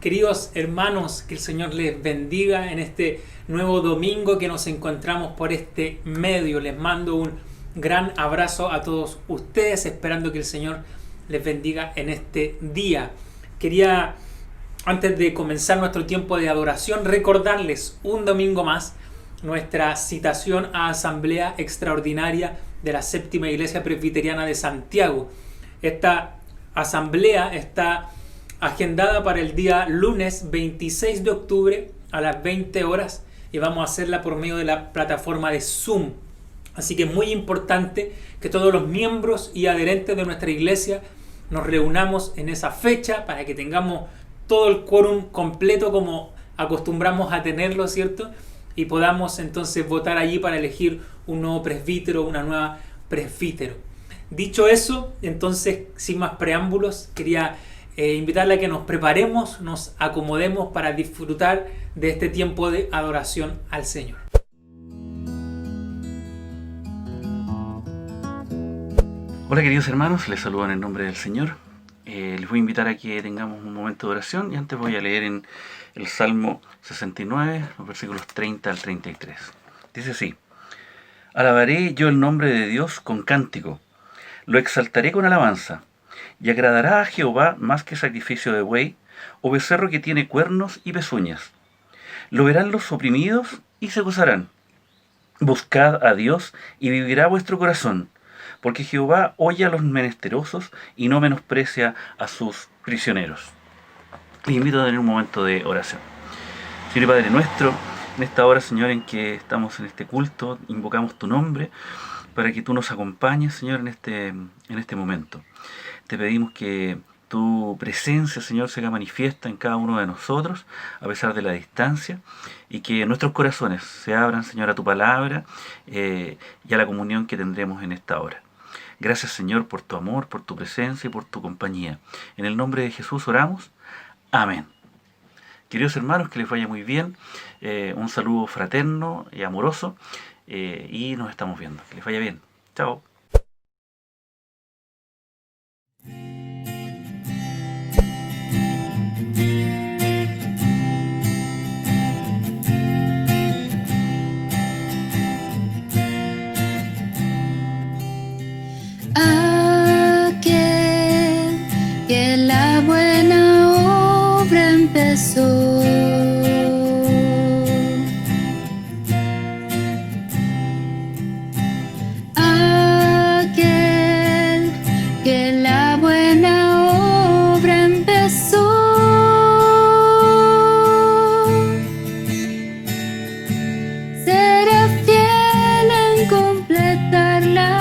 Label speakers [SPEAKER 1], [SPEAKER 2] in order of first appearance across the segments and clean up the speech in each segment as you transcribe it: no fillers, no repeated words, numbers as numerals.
[SPEAKER 1] Queridos hermanos, que el Señor les bendiga en este nuevo domingo que nos encontramos por este medio. Les mando un gran abrazo a todos ustedes, esperando que el Señor les bendiga en este día. Quería, antes de comenzar nuestro tiempo de adoración, recordarles un domingo más nuestra citación a Asamblea Extraordinaria de la Séptima Iglesia Presbiteriana de Santiago. Esta asamblea está agendada para el día lunes 26 de octubre a las 20 horas y vamos a hacerla por medio de la plataforma de Zoom. Así que es muy importante que todos los miembros y adherentes de nuestra iglesia nos reunamos en esa fecha para que tengamos todo el quórum completo como acostumbramos a tenerlo, ¿cierto? Y podamos entonces votar allí para elegir un nuevo presbítero, una nueva presbítero. Dicho eso, entonces, sin más preámbulos, quería invitarle a que nos preparemos, nos acomodemos para disfrutar de este tiempo de adoración al Señor.
[SPEAKER 2] Hola queridos hermanos, les saludo en el nombre del Señor. Les voy a invitar a que tengamos un momento de oración y antes voy a leer en el Salmo 69, los versículos 30 al 33. Dice así: Alabaré yo el nombre de Dios con cántico, lo exaltaré con alabanza. Y agradará a Jehová más que sacrificio de buey, o becerro que tiene cuernos y pezuñas. Lo verán los oprimidos y se gozarán. Buscad a Dios y vivirá vuestro corazón, porque Jehová oye a los menesterosos y no menosprecia a sus prisioneros. Les invito a tener un momento de oración. Señor Padre nuestro, en esta hora, Señor, en que estamos en este culto, invocamos tu nombre para que tú nos acompañes, Señor, en este momento. Te pedimos que tu presencia, Señor, se haga manifiesta en cada uno de nosotros, a pesar de la distancia, y que nuestros corazones se abran, Señor, a tu palabra y a la comunión que tendremos en esta hora. Gracias, Señor, por tu amor, por tu presencia y por tu compañía. En el nombre de Jesús oramos. Amén. Queridos hermanos, que les vaya muy bien. Un saludo fraterno y amoroso. Y nos estamos viendo. Que les vaya bien. Chao.
[SPEAKER 3] Aquel que la buena obra empezó, aquel que la buena obra empezó, será fiel en completarla.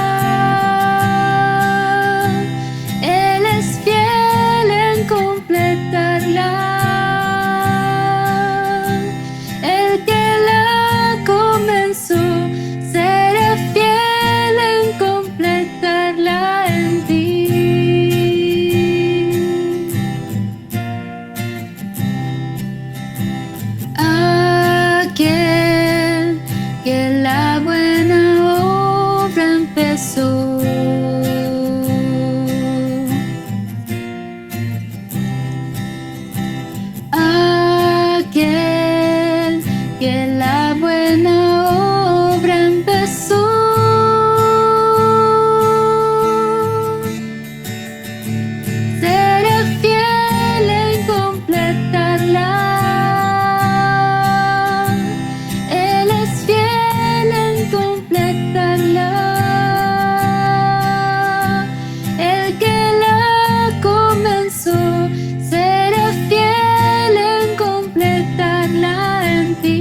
[SPEAKER 3] Aquel que la buena obra empezó, será fiel en completarla. Él es fiel en completarla. El que la comenzó será fiel en completarla en ti.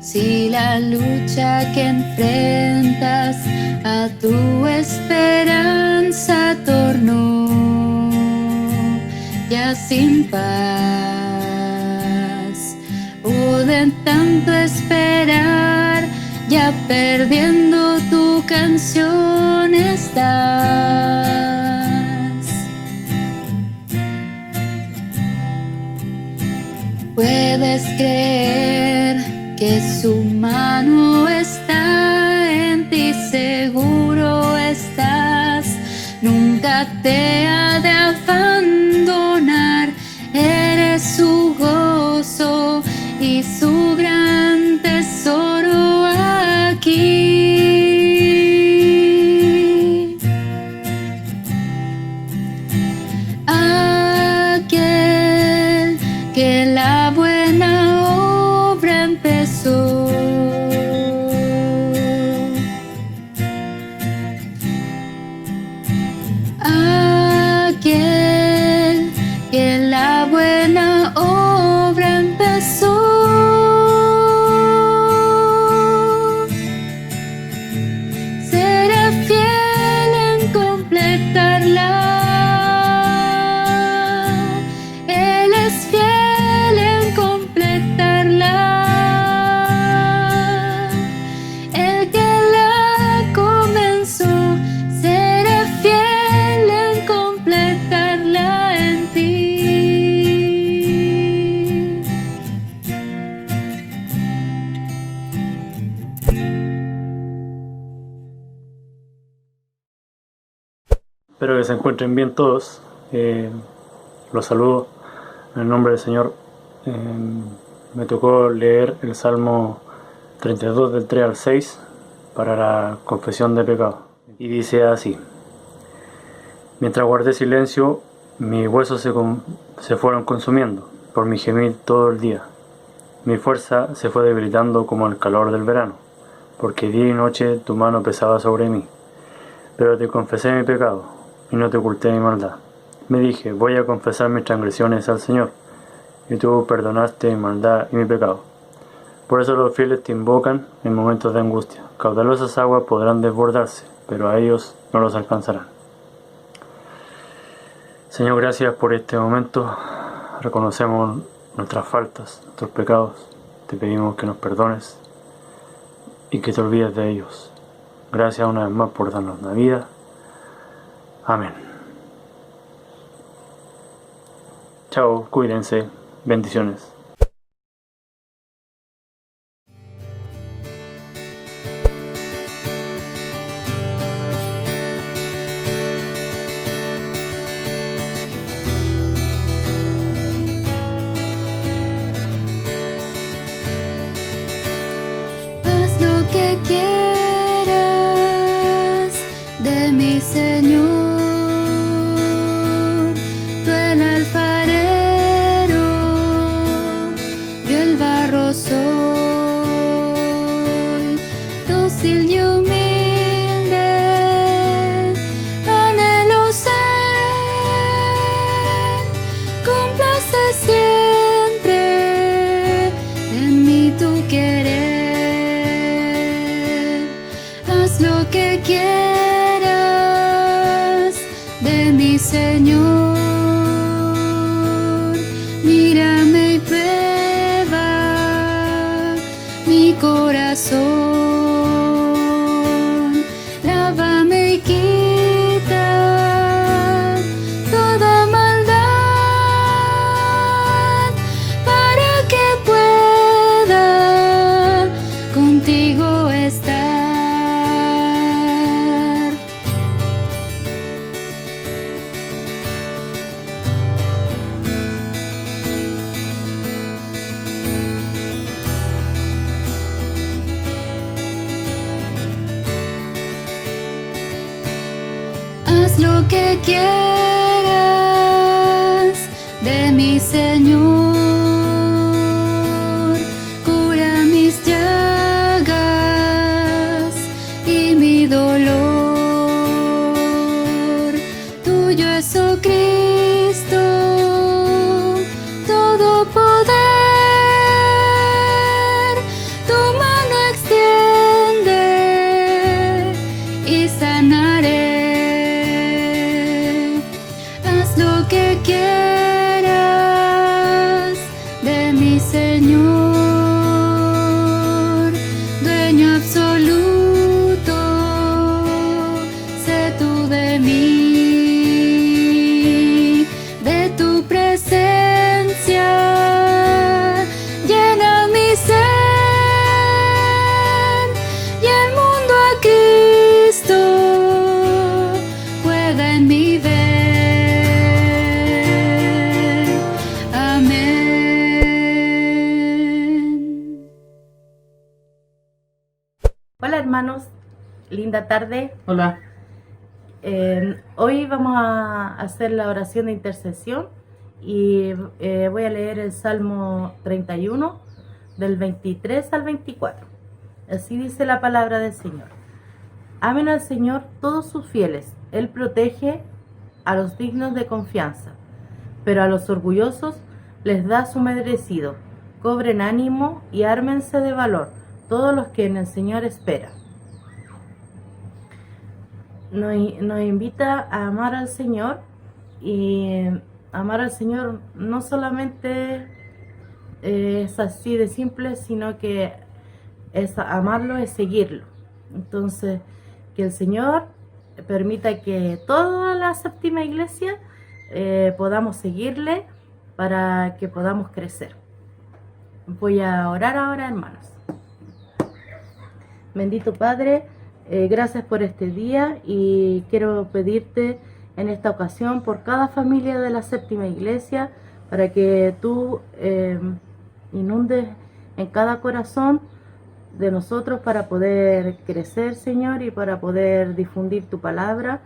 [SPEAKER 3] Si la lucha que enfrentas a tu esperanza tornó ya sin paz, o de tanto esperar ya perdiendo tu canción estás. Puedes creer que su mano está en ti, seguro estás. Nunca nunca te ha de abandonar. Eres su gozo y su gran tesoro aquí. Aquel que la buena obra empezó, aquel que la buena obra empezó, será fiel en completarla. Él es fiel en completarla. El que la comenzó será fiel en completarla en ti.
[SPEAKER 4] Espero que se encuentren bien todos. Los saludo en el nombre del Señor. Me tocó leer el Salmo 32 del 3 al 6 para la confesión de pecado. Y dice así: mientras guardé silencio, mis huesos se fueron consumiendo por mi gemir todo el día. Mi fuerza se fue debilitando como el calor del verano, porque día y noche tu mano pesaba sobre mí. Pero te confesé mi pecado y no te oculté mi maldad. Me dije, voy a confesar mis transgresiones al Señor, y tú perdonaste mi maldad y mi pecado. Por eso los fieles te invocan en momentos de angustia. Caudalosas aguas podrán desbordarse, pero a ellos no los alcanzarán. Señor, gracias por este momento. Reconocemos nuestras faltas, nuestros pecados. Te pedimos que nos perdones y que te olvides de ellos. Gracias una vez más por darnos la vida. Amén. Chao, cuídense. Bendiciones.
[SPEAKER 3] Haz lo que quieras de mi Señor. Tú el alfarero, yo el barro soy. Dócil y humilde, anhelo ser. Complace siempre en mí tu querer. Haz lo que quieras de mi Señor. Mírame y prueba mi corazón. Lávame y quita toda maldad, para que pueda contigo estar. Haz lo que quieras de mi Señor. Cura mis llagas y mi dolor. Tuyo es, oh Cristo, todo poder. Tu mano extiende y sanaré. Haz lo que quieras de mi Señor. Dueño absoluto, sé tú de mí, de tu presencia. Llena mi ser y el mundo a Cristo pueda en mí ver.
[SPEAKER 5] linda tarde.
[SPEAKER 1] Hola.
[SPEAKER 5] Hoy vamos a hacer la oración de intercesión y voy a leer el Salmo 31 del 23 al 24. Así dice la palabra del Señor. Amen al Señor todos sus fieles. Él protege a los dignos de confianza, pero a los orgullosos les da su merecido. Cobren ánimo y ármense de valor todos los que en el Señor esperan. Nos invita a amar al Señor, y amar al Señor no solamente es así de simple, sino que amarlo es seguirlo. Entonces, que el Señor permita que toda la séptima iglesia podamos seguirle para que podamos crecer. Voy a orar ahora, hermanos. Bendito Padre, gracias por este día, y quiero pedirte en esta ocasión por cada familia de la séptima iglesia, para que tú inundes en cada corazón de nosotros para poder crecer, Señor, y para poder difundir tu palabra.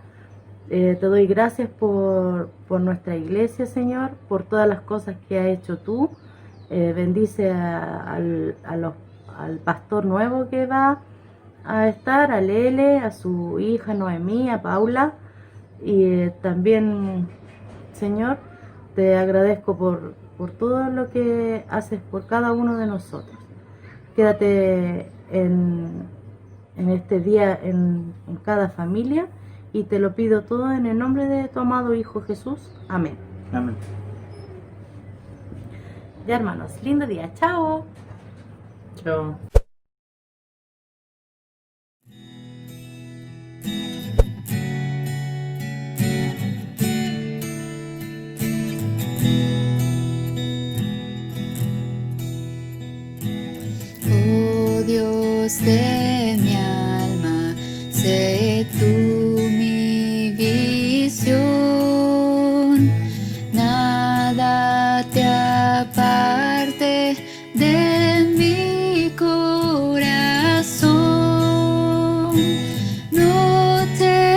[SPEAKER 5] Te doy gracias por nuestra iglesia, Señor, por todas las cosas que has hecho tú. Bendice al pastor nuevo que va a estar, a Lele, a su hija Noemí, a Paula, y también, Señor, te agradezco por todo lo que haces por cada uno de nosotros. Quédate en este día en cada familia, y te lo pido todo en el nombre de tu amado Hijo Jesús. Amén.
[SPEAKER 1] Amén.
[SPEAKER 5] Ya, hermanos, lindo día. Chao.
[SPEAKER 1] Chao.
[SPEAKER 3] Oh Dios de mi alma, sé tú mi visión, nada te aparte de mi corazón, noche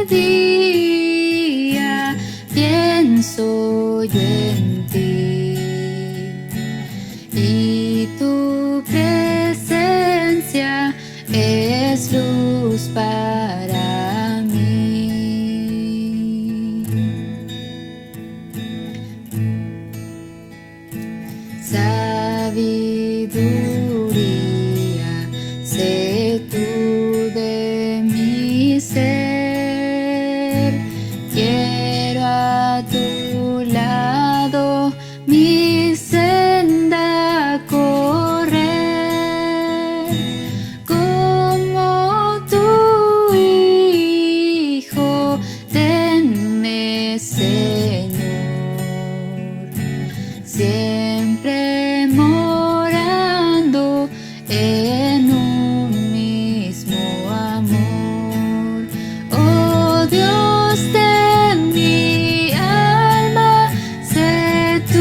[SPEAKER 3] y día pienso yo en ti, y tu presencia es luz para mí. Sabiduría, sé tú de mi ser, quiero a tu lado mi senda correr, como tu Hijo, tenme, Señor, siempre morando en un mismo amor. Oh Dios de mi alma, sé tú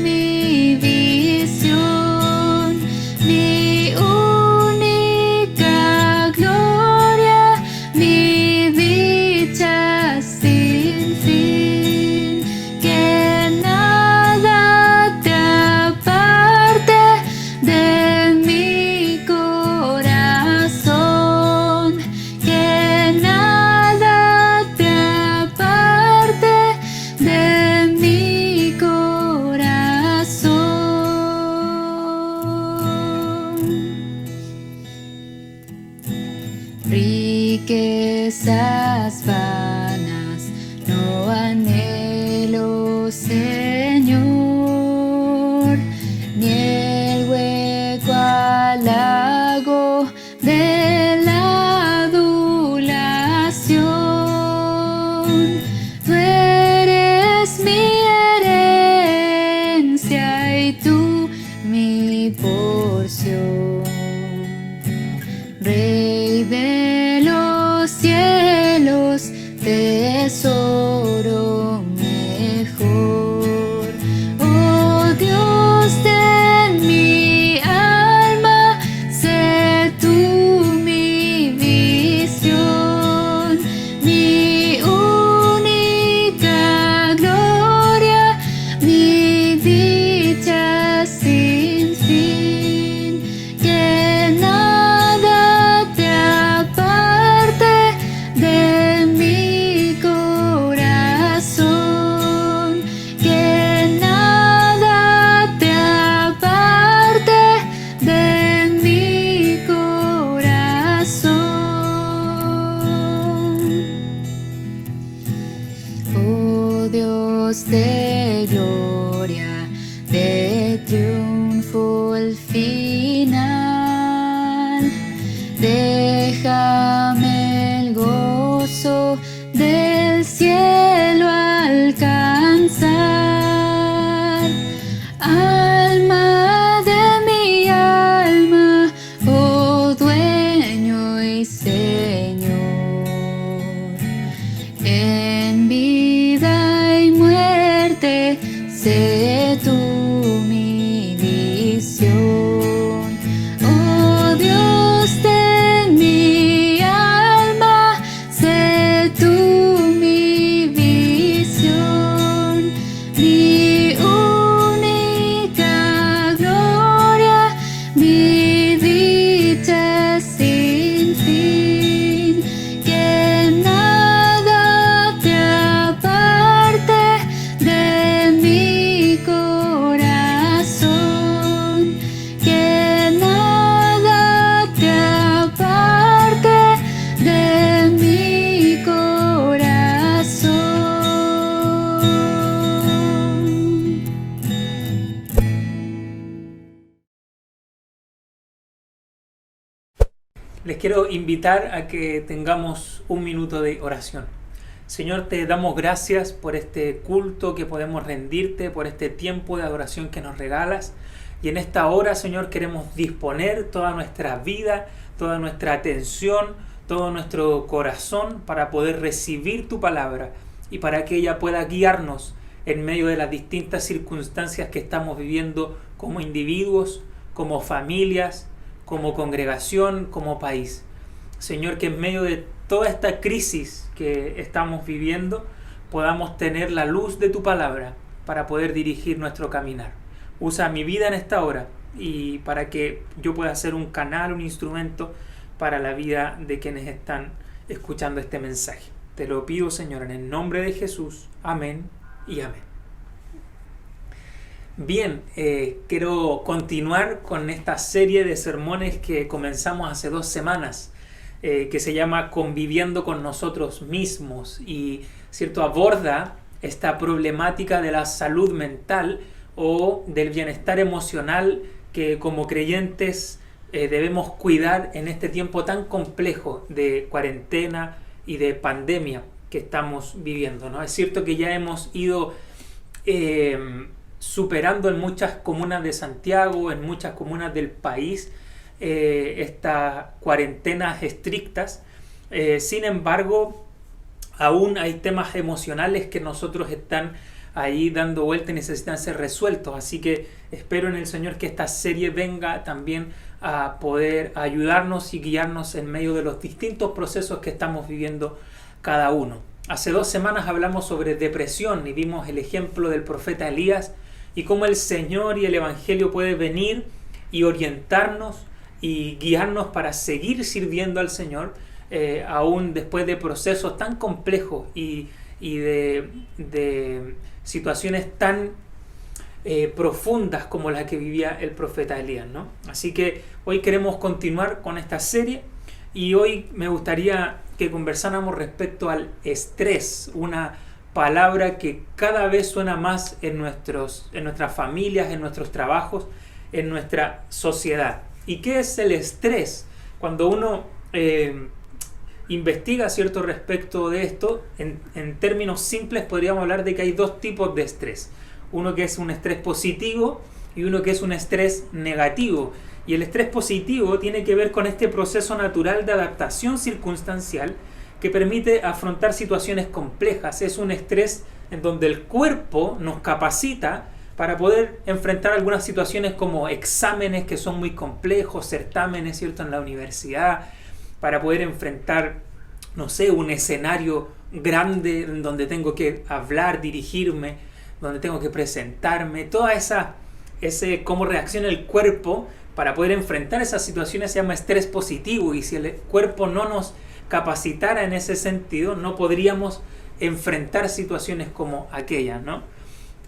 [SPEAKER 3] mi visión, mi única gloria, mi dicha sin fin, que nada te aparte de mi corazón, que nada te aparte de mi corazón. Riquezas vanas no anhelo, Señor, ni el hueco halago de la adulación. Tú eres mi herencia y tú mi porción, Rey de los cielos, tesoro mejor. y gloria, de triunfo el final. Déjame el gozo del cielo alcanzar. Alma de mi alma, oh dueño y Señor, en vida y muerte sé tú mi visión. Oh Dios de mi alma, sé tú mi visión, mi única gloria, mi dicha sin fin. Que nada te aparte de mi corazón, que nada te aparte de mi corazón.
[SPEAKER 1] Les quiero invitar a que tengamos un minuto de oración. Señor, te damos gracias por este culto que podemos rendirte, por este tiempo de adoración que nos regalas. Y en esta hora, Señor, queremos disponer toda nuestra vida, toda nuestra atención, todo nuestro corazón para poder recibir tu palabra y para que ella pueda guiarnos en medio de las distintas circunstancias que estamos viviendo como individuos, como familias, como congregación, como país. Señor, que en medio de toda esta crisis que estamos viviendo podamos tener la luz de tu palabra para poder dirigir nuestro caminar. Usa mi vida en esta hora y para que yo pueda ser un canal, un instrumento para la vida de quienes están escuchando este mensaje. Te lo pido, Señor, en el nombre de Jesús. Amén y amén. Bien, quiero continuar con esta serie de sermones que comenzamos hace 2 semanas, que se llama Conviviendo con nosotros mismos y, cierto, aborda esta problemática de la salud mental o del bienestar emocional que como creyentes debemos cuidar en este tiempo tan complejo de cuarentena y de pandemia que estamos viviendo, ¿no? Es cierto que ya hemos ido superando en muchas comunas de Santiago, en muchas comunas del país, estas cuarentenas estrictas. Sin embargo, aún hay temas emocionales que nosotros están ahí dando vuelta y necesitan ser resueltos. Así que espero en el Señor que esta serie venga también a poder ayudarnos y guiarnos en medio de los distintos procesos que estamos viviendo cada uno. Hace 2 semanas hablamos sobre depresión y vimos el ejemplo del profeta Elías y cómo el Señor y el Evangelio puede venir y orientarnos y guiarnos para seguir sirviendo al Señor aún después de procesos tan complejos y de situaciones tan profundas como las que vivía el profeta Elías, ¿no? Así que hoy queremos continuar con esta serie y hoy me gustaría que conversáramos respecto al estrés, una palabra que cada vez suena más en nuestras familias, en nuestros trabajos, en nuestra sociedad. ¿Y qué es el estrés? Cuando uno investiga, ¿cierto?, respecto de esto, en términos simples podríamos hablar de que hay 2 tipos de estrés. Uno que es un estrés positivo y uno que es un estrés negativo. Y el estrés positivo tiene que ver con este proceso natural de adaptación circunstancial que permite afrontar situaciones complejas. Es un estrés en donde el cuerpo nos capacita para poder enfrentar algunas situaciones como exámenes que son muy complejos, certámenes, ¿cierto?, en la universidad, para poder enfrentar, no sé, un escenario grande en donde tengo que hablar, dirigirme, donde tengo que presentarme, toda cómo reacciona el cuerpo para poder enfrentar esas situaciones se llama estrés positivo, y si el cuerpo no nos capacitara en ese sentido, no podríamos enfrentar situaciones como aquellas, ¿no?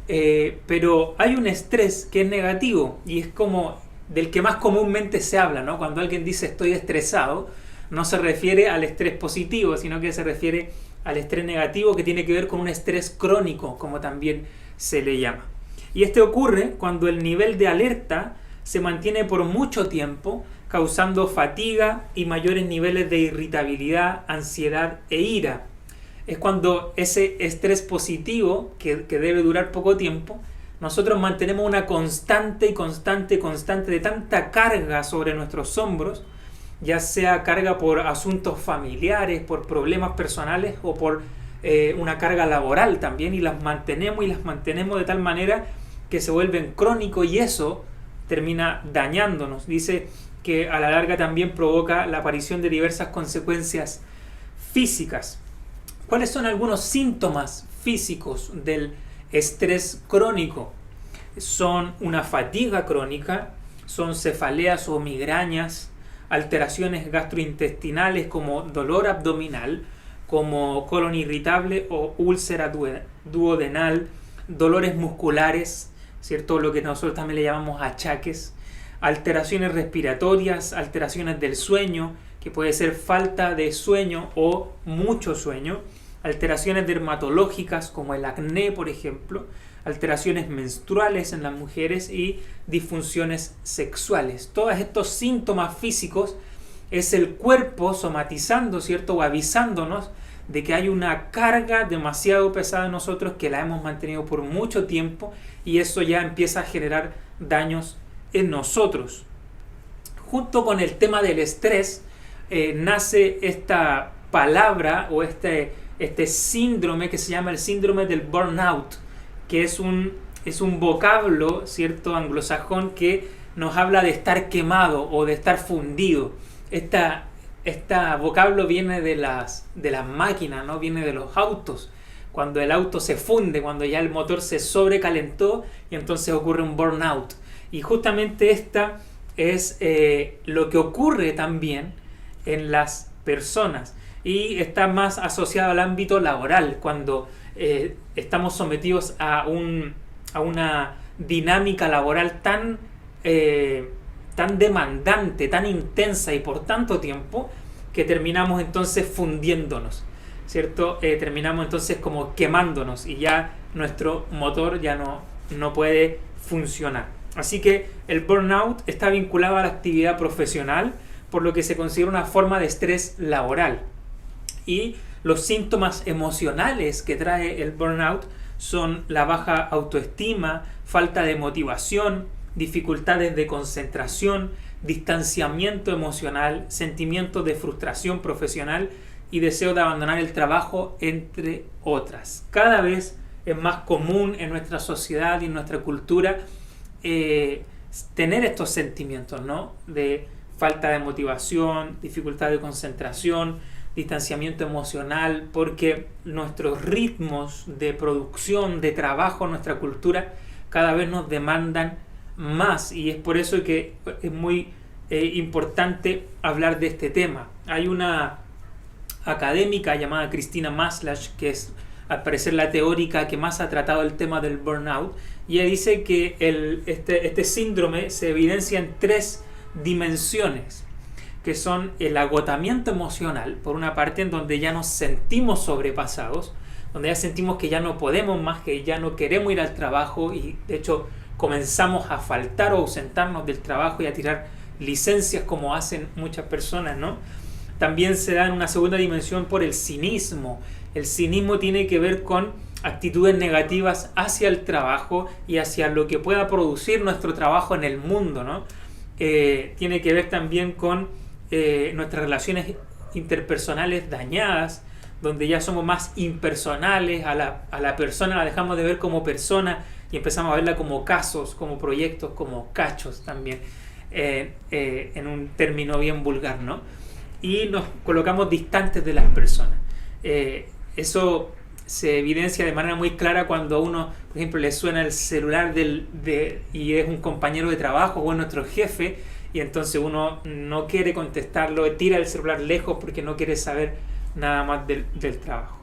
[SPEAKER 1] Pero hay un estrés que es negativo y es como del que más comúnmente se habla, ¿no? Cuando alguien dice estoy estresado, no se refiere al estrés positivo, sino que se refiere al estrés negativo, que tiene que ver con un estrés crónico, como también se le llama. Y este ocurre cuando el nivel de alerta se mantiene por mucho tiempo, causando fatiga y mayores niveles de irritabilidad, ansiedad e ira. Es cuando ese estrés positivo, que debe durar poco tiempo, nosotros mantenemos una constante de tanta carga sobre nuestros hombros, ya sea carga por asuntos familiares, por problemas personales o por una carga laboral también, y las mantenemos de tal manera que se vuelven crónicos, y eso termina dañándonos. Dice que a la larga también provoca la aparición de diversas consecuencias físicas. ¿Cuáles son algunos síntomas físicos del estrés crónico? Son una fatiga crónica, son cefaleas o migrañas, alteraciones gastrointestinales como dolor abdominal, como colon irritable o úlcera duodenal, dolores musculares, ¿cierto? Lo que nosotros también le llamamos achaques, alteraciones respiratorias, alteraciones del sueño, que puede ser falta de sueño o mucho sueño, alteraciones dermatológicas como el acné, por ejemplo, alteraciones menstruales en las mujeres y disfunciones sexuales. Todos estos síntomas físicos es el cuerpo somatizando, ¿cierto? O avisándonos de que hay una carga demasiado pesada en nosotros, que la hemos mantenido por mucho tiempo, y eso ya empieza a generar daños en nosotros. Junto con el tema del estrés nace esta palabra o este síndrome que se llama el síndrome del burnout, que es un vocablo, ¿cierto?, anglosajón, que nos habla de estar quemado o de estar fundido. Este vocablo viene de las máquinas, ¿no? Viene de los autos. Cuando el auto se funde, cuando ya el motor se sobrecalentó, y entonces ocurre un burnout. Y justamente esta es lo que ocurre también en las personas, y está más asociado al ámbito laboral, cuando estamos sometidos a una dinámica laboral tan demandante, tan intensa y por tanto tiempo, que terminamos entonces fundiéndonos, ¿cierto? Terminamos entonces como quemándonos, y ya nuestro motor ya no puede funcionar. Así que el burnout está vinculado a la actividad profesional, por lo que se considera una forma de estrés laboral. Y los síntomas emocionales que trae el burnout son la baja autoestima, falta de motivación, dificultades de concentración, distanciamiento emocional, sentimientos de frustración profesional y deseo de abandonar el trabajo, entre otras. Cada vez es más común en nuestra sociedad y en nuestra cultura tener estos sentimientos, ¿no? De falta de motivación, dificultad de concentración, distanciamiento emocional, porque nuestros ritmos de producción, de trabajo, nuestra cultura, cada vez nos demandan más, y es por eso que es muy importante hablar de este tema. Hay una académica llamada Christina Maslach, que es al parecer la teórica que más ha tratado el tema del burnout, y ella dice que este síndrome se evidencia en 3 dimensiones, que son el agotamiento emocional, por una parte, en donde ya nos sentimos sobrepasados, donde ya sentimos que ya no podemos más, que ya no queremos ir al trabajo, y de hecho comenzamos a faltar o ausentarnos del trabajo y a tirar licencias, como hacen muchas personas, ¿no? También se da en una segunda dimensión por el cinismo. El cinismo tiene que ver con actitudes negativas hacia el trabajo y hacia lo que pueda producir nuestro trabajo en el mundo, ¿no? Tiene que ver también con nuestras relaciones interpersonales dañadas, donde ya somos más impersonales, a la persona la dejamos de ver como persona y empezamos a verla como casos, como proyectos, como cachos también, en un término bien vulgar, ¿no? Y nos colocamos distantes de las personas. Eso se evidencia de manera muy clara cuando a uno, por ejemplo, le suena el celular y es un compañero de trabajo o es nuestro jefe, y entonces uno no quiere contestarlo, tira el celular lejos porque no quiere saber nada más del trabajo.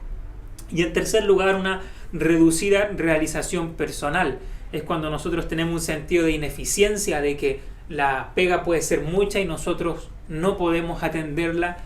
[SPEAKER 1] Y en tercer lugar, una reducida realización personal. Es cuando nosotros tenemos un sentido de ineficiencia, de que la pega puede ser mucha y nosotros no podemos atenderla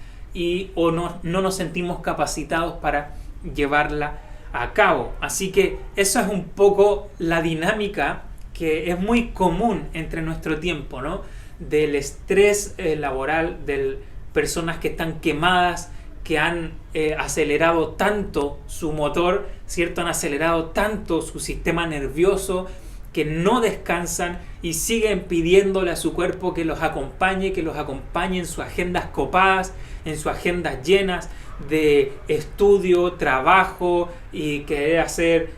[SPEAKER 1] o no nos sentimos capacitados para llevarla a cabo. Así que eso es un poco la dinámica que es muy común entre nuestro tiempo, ¿no? Del estrés laboral, de personas que están quemadas, que han acelerado tanto su motor, ¿cierto? Han acelerado tanto su sistema nervioso, que no descansan y siguen pidiéndole a su cuerpo que los acompañe en sus agendas copadas, en sus agendas llenas de estudio, trabajo y querer hacer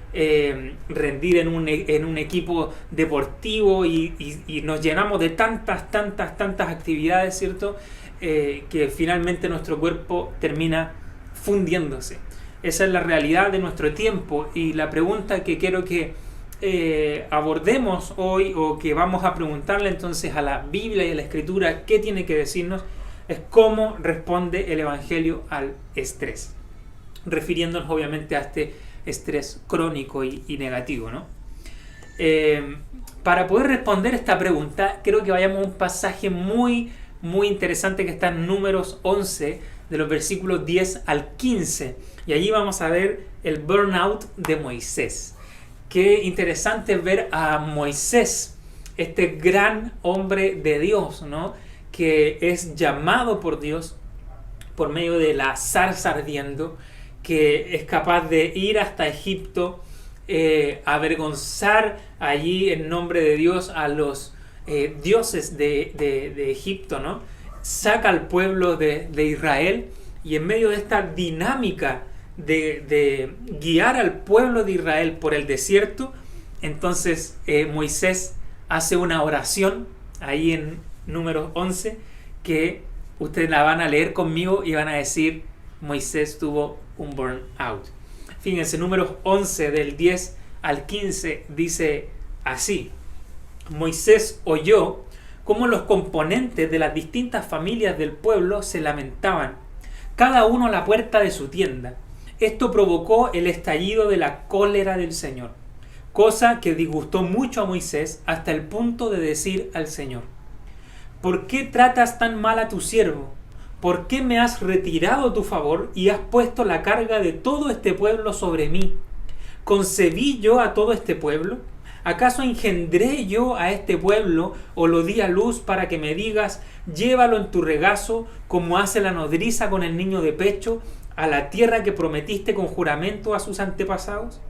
[SPEAKER 1] rendir en un equipo deportivo y nos llenamos de tantas actividades, ¿cierto? Que finalmente nuestro cuerpo termina fundiéndose. Esa es la realidad de nuestro tiempo, y la pregunta que quiero que abordemos hoy, o que vamos a preguntarle entonces a la Biblia y a la Escritura qué tiene que decirnos, es cómo responde el Evangelio al estrés, refiriéndonos obviamente a este estrés crónico y negativo, ¿no? Para poder responder esta pregunta, creo que vayamos a un pasaje muy interesante que está en Números 11, de los versículos 10 al 15, y allí vamos a ver el burnout de Moisés. Qué interesante ver a Moisés, este gran hombre de Dios, ¿no? Que es llamado por Dios por medio de la zarza ardiendo, que es capaz de ir hasta Egipto, avergonzar allí en nombre de Dios a los dioses de Egipto, ¿no? Saca al pueblo de Israel, y en medio de esta dinámica de guiar al pueblo de Israel por el desierto, entonces Moisés hace una oración ahí en Números 11, que ustedes la van a leer conmigo y van a decir: Moisés tuvo un burnout. Fíjense, Números 11 del 10 al 15 dice así: Moisés oyó cómo los componentes de las distintas familias del pueblo se lamentaban, cada uno a la puerta de su tienda. Esto provocó el estallido de la cólera del Señor, cosa que disgustó mucho a Moisés, hasta el punto de decir al Señor: ¿por qué tratas tan mal a tu siervo? ¿Por qué me has retirado tu favor y has puesto la carga de todo este pueblo sobre mí? ¿Concebí yo a todo este pueblo? ¿Acaso engendré yo a este pueblo o lo di a luz para que me digas: llévalo en tu regazo, como hace la nodriza con el niño de pecho, a la tierra que prometiste con juramento a sus antepasados?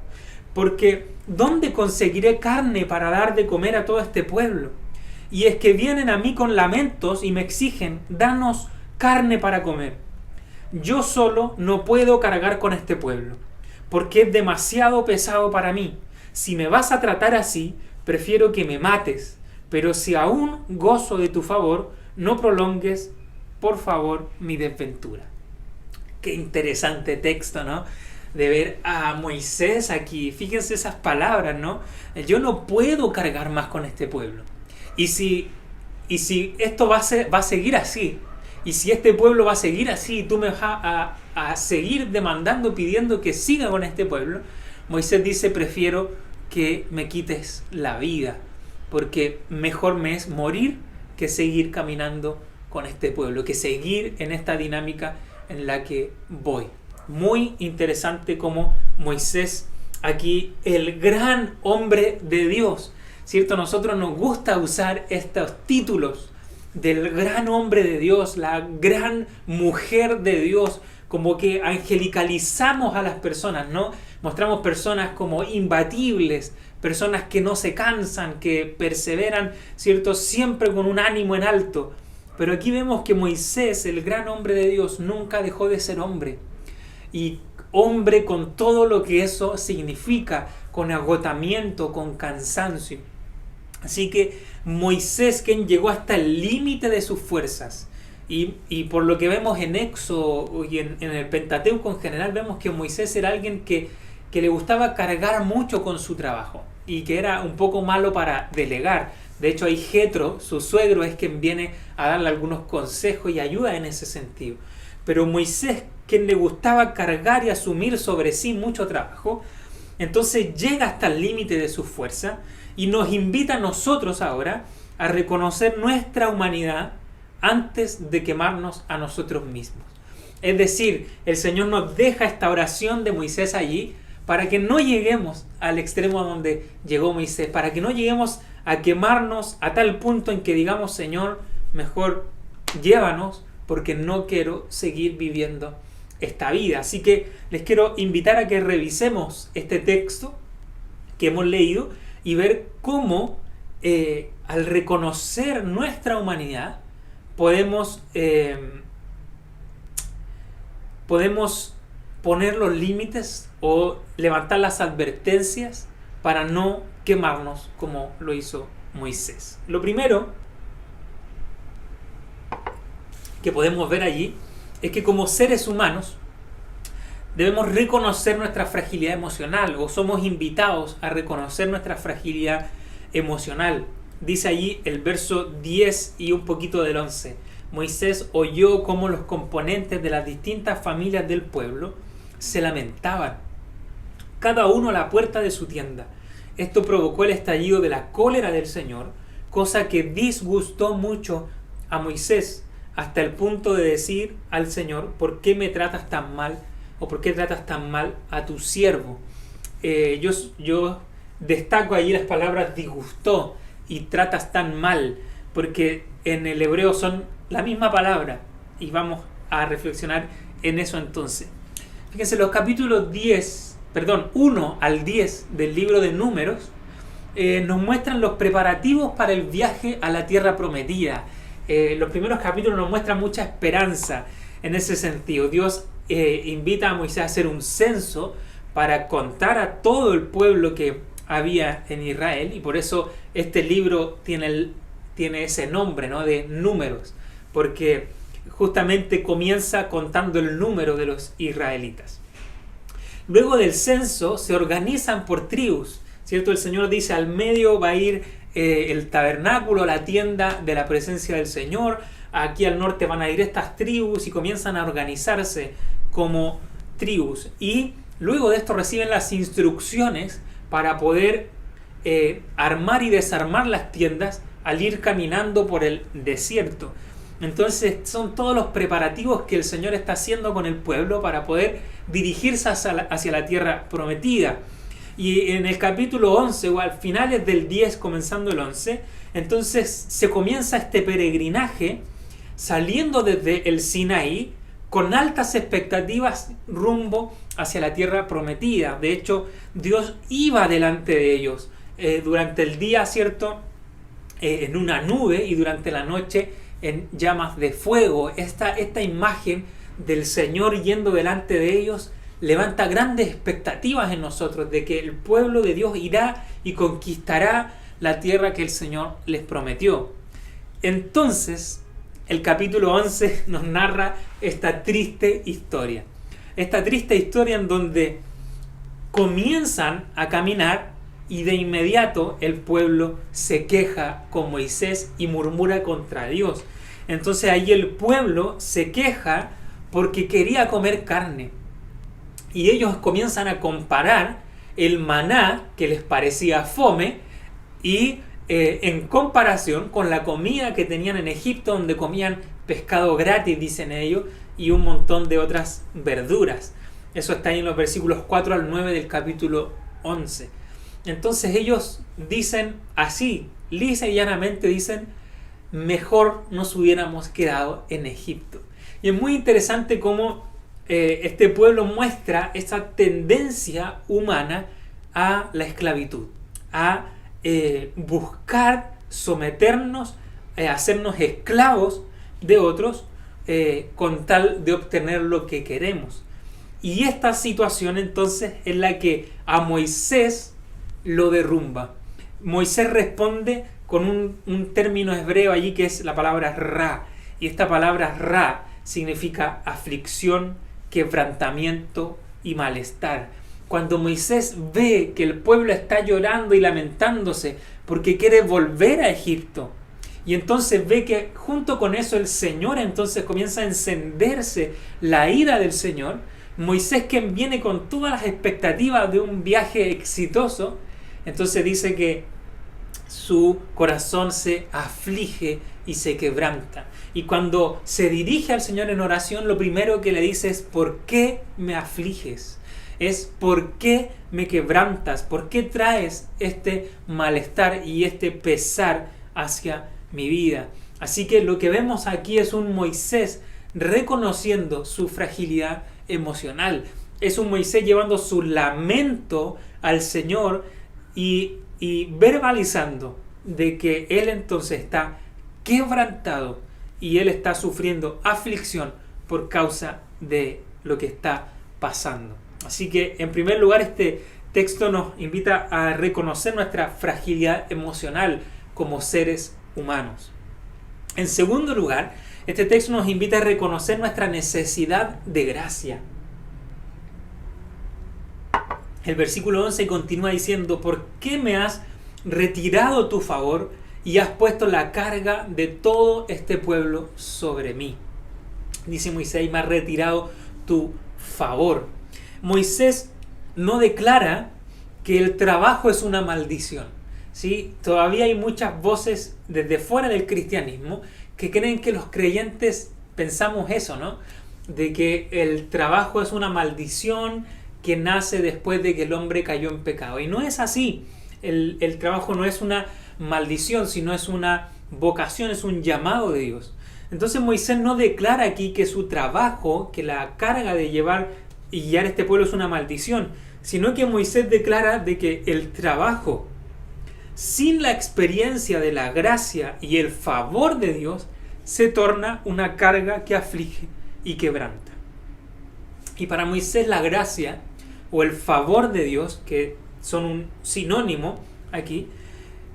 [SPEAKER 1] Porque ¿dónde conseguiré carne para dar de comer a todo este pueblo? Y es que vienen a mí con lamentos y me exigen: danos carne para comer. Yo solo no puedo cargar con este pueblo, porque es demasiado pesado para mí. Si me vas a tratar así, prefiero que me mates, pero si aún gozo de tu favor, no prolongues, por favor, mi desventura. Qué interesante texto, ¿no? De ver a Moisés aquí. Fíjense esas palabras, ¿no? Yo no puedo cargar más con este pueblo. Y si esto va a seguir así, y si este pueblo va a seguir así, y tú me vas a seguir demandando, pidiendo que siga con este pueblo, Moisés dice: prefiero que me quites la vida, porque mejor me es morir que seguir caminando con este pueblo, que seguir en esta dinámica en la que voy. Muy interesante como Moisés aquí, el gran hombre de Dios, ¿cierto? A nosotros nos gusta usar estos títulos del gran hombre de Dios, la gran mujer de Dios, como que angelicalizamos a las personas, ¿no? Mostramos personas como imbatibles, personas que no se cansan, que perseveran, ¿cierto? Siempre con un ánimo en alto. Pero aquí vemos que Moisés, el gran hombre de Dios, nunca dejó de ser hombre. Y hombre con todo lo que eso significa, con agotamiento, con cansancio. Así que Moisés, quien llegó hasta el límite de sus fuerzas, y por lo que vemos en Éxodo y en el Pentateuco en general, vemos que Moisés era alguien que le gustaba cargar mucho con su trabajo y que era un poco malo para delegar. De hecho, ahí Jetro, su suegro, es quien viene a darle algunos consejos y ayuda en ese sentido. Pero Moisés, quien le gustaba cargar y asumir sobre sí mucho trabajo, entonces llega hasta el límite de su fuerza y nos invita a nosotros ahora a reconocer nuestra humanidad antes de quemarnos a nosotros mismos. Es decir, el Señor nos deja esta oración de Moisés allí para que no lleguemos al extremo donde llegó Moisés, para que no lleguemos a quemarnos a tal punto en que digamos, Señor, mejor llévanos porque no quiero seguir viviendo esta vida. Así que les quiero invitar a que revisemos este texto que hemos leído y ver cómo al reconocer nuestra humanidad podemos poner los límites o levantar las advertencias para no quemarnos como lo hizo Moisés. Lo primero que podemos ver allí es que como seres humanos debemos reconocer nuestra fragilidad emocional, o somos invitados a reconocer nuestra fragilidad emocional. Dice allí el verso 10 y un poquito del 11. Moisés oyó cómo los componentes de las distintas familias del pueblo se lamentaban, cada uno a la puerta de su tienda. Esto provocó el estallido de la cólera del Señor, cosa que disgustó mucho a Moisés, hasta el punto de decir al Señor: ¿por qué me tratas tan mal? ¿O por qué tratas tan mal a tu siervo? Yo destaco allí las palabras disgustó y tratas tan mal, porque en el hebreo son la misma palabra, y vamos a reflexionar en eso entonces. Fíjense, los capítulos 1 al 10 del libro de Números nos muestran los preparativos para el viaje a la tierra prometida. Los primeros capítulos nos muestran mucha esperanza en ese sentido. Dios invita a Moisés a hacer un censo para contar a todo el pueblo que había en Israel, y por eso este libro tiene ese nombre, ¿no?, de Números, porque justamente comienza contando el número de los israelitas. Luego del censo se organizan por tribus, ¿cierto? El Señor dice: al medio va a ir el tabernáculo, la tienda de la presencia del Señor. Aquí al norte van a ir estas tribus, y comienzan a organizarse como tribus. Y luego de esto reciben las instrucciones para poder armar y desarmar las tiendas al ir caminando por el desierto. Entonces son todos los preparativos que el Señor está haciendo con el pueblo para poder dirigirse hacia la tierra prometida. Y en el capítulo 11, o al finales del 10, comenzando el 11, entonces se comienza este peregrinaje saliendo desde el Sinaí con altas expectativas rumbo hacia la tierra prometida. De hecho, Dios iba delante de ellos durante el día, ¿cierto?, en una nube, y durante la noche en llamas de fuego. Esta imagen del Señor yendo delante de ellos levanta grandes expectativas en nosotros de que el pueblo de Dios irá y conquistará la tierra que el Señor les prometió. Entonces, el capítulo 11 nos narra esta triste historia. Esta triste historia en donde comienzan a caminar y de inmediato el pueblo se queja con Moisés y murmura contra Dios. Entonces ahí el pueblo se queja porque quería comer carne. Y ellos comienzan a comparar el maná, que les parecía fome, y en comparación con la comida que tenían en Egipto, donde comían pescado gratis, dicen ellos, y un montón de otras verduras. Eso está ahí en los versículos 4 al 9 del capítulo 11. Entonces ellos dicen así, lisa y llanamente dicen: mejor nos hubiéramos quedado en Egipto. Y es muy interesante cómo este pueblo muestra esa tendencia humana a la esclavitud, a buscar someternos, hacernos esclavos de otros con tal de obtener lo que queremos. Y esta situación entonces es la que a Moisés lo derrumba. Moisés responde con un término hebreo allí que es la palabra ra, y esta palabra ra significa aflicción, quebrantamiento y malestar. Cuando Moisés ve que el pueblo está llorando y lamentándose porque quiere volver a Egipto, y entonces ve que junto con eso el Señor, entonces comienza a encenderse la ira del Señor. Moisés, quien viene con todas las expectativas de un viaje exitoso, entonces dice que su corazón se aflige y se quebranta. Y cuando se dirige al Señor en oración, lo primero que le dice es: ¿por qué me afliges? es ¿por qué me quebrantas? ¿Por qué traes este malestar y este pesar hacia mi vida? Así que lo que vemos aquí es un Moisés reconociendo su fragilidad emocional. Es un Moisés llevando su lamento al Señor y verbalizando de que él entonces está quebrantado y él está sufriendo aflicción por causa de lo que está pasando. Así que en primer lugar este texto nos invita a reconocer nuestra fragilidad emocional como seres humanos. En segundo lugar, este texto nos invita a reconocer nuestra necesidad de gracia. El versículo 11 continúa diciendo: ¿por qué me has retirado tu favor y has puesto la carga de todo este pueblo sobre mí? Dice Moisés: me has retirado tu favor. Moisés no declara que el trabajo es una maldición, ¿sí? Todavía hay muchas voces desde fuera del cristianismo que creen que los creyentes pensamos eso, ¿no? De que el trabajo es una maldición que nace después de que el hombre cayó en pecado. Y no es así. El trabajo no es una maldición, sino es una vocación, es un llamado de Dios. Entonces Moisés no declara aquí que su trabajo, que la carga de llevar y guiar este pueblo es una maldición, sino que Moisés declara de que el trabajo sin la experiencia de la gracia y el favor de Dios se torna una carga que aflige y quebranta. Y para Moisés la gracia o el favor de Dios, que son un sinónimo aquí,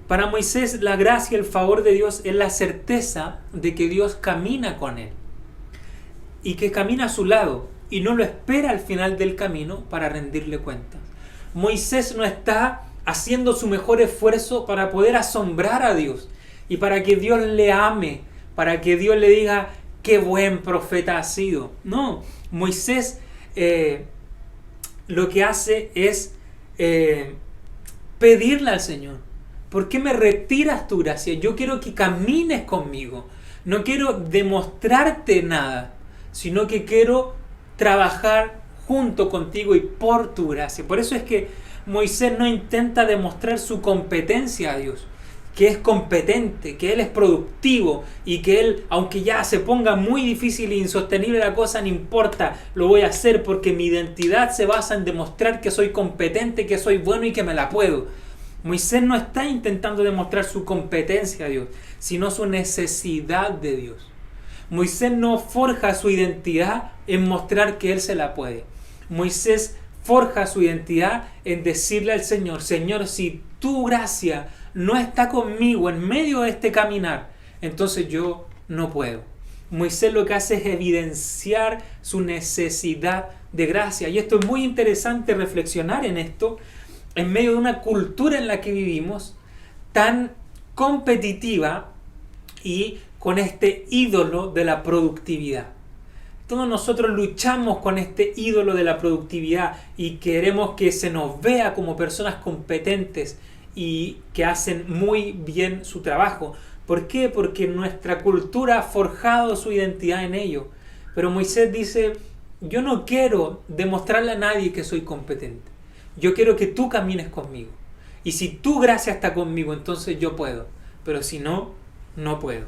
[SPEAKER 1] para Moisés la gracia y el favor de Dios es la certeza de que Dios camina con él y que camina a su lado y no lo espera al final del camino para rendirle cuentas. Moisés no está haciendo su mejor esfuerzo para poder asombrar a Dios y para que Dios le ame, para que Dios le diga qué buen profeta has sido. No, Moisés lo que hace es pedirle al Señor: ¿por qué me retiras tu gracia? Yo quiero que camines conmigo. No quiero demostrarte nada, sino que quiero trabajar junto contigo y por tu gracia. Por eso es que Moisés no intenta demostrar su competencia a Dios, que es competente, que él es productivo y que él, aunque ya se ponga muy difícil e insostenible la cosa, no importa, lo voy a hacer porque mi identidad se basa en demostrar que soy competente, que soy bueno y que me la puedo. Moisés no está intentando demostrar su competencia a Dios, sino su necesidad de Dios. Moisés no forja su identidad en mostrar que él se la puede. Moisés forja su identidad en decirle al Señor: Señor, si tu gracia no está conmigo en medio de este caminar, entonces yo no puedo. Moisés lo que hace es evidenciar su necesidad de gracia. Y esto es muy interesante reflexionar en esto, en medio de una cultura en la que vivimos tan competitiva y con este ídolo de la productividad. Todos nosotros luchamos con este ídolo de la productividad y queremos que se nos vea como personas competentes y que hacen muy bien su trabajo. ¿Por qué? Porque nuestra cultura ha forjado su identidad en ello. Pero Moisés dice: yo no quiero demostrarle a nadie que soy competente. Yo quiero que tú camines conmigo. Y si tu gracia está conmigo, entonces yo puedo. Pero si no, no puedo.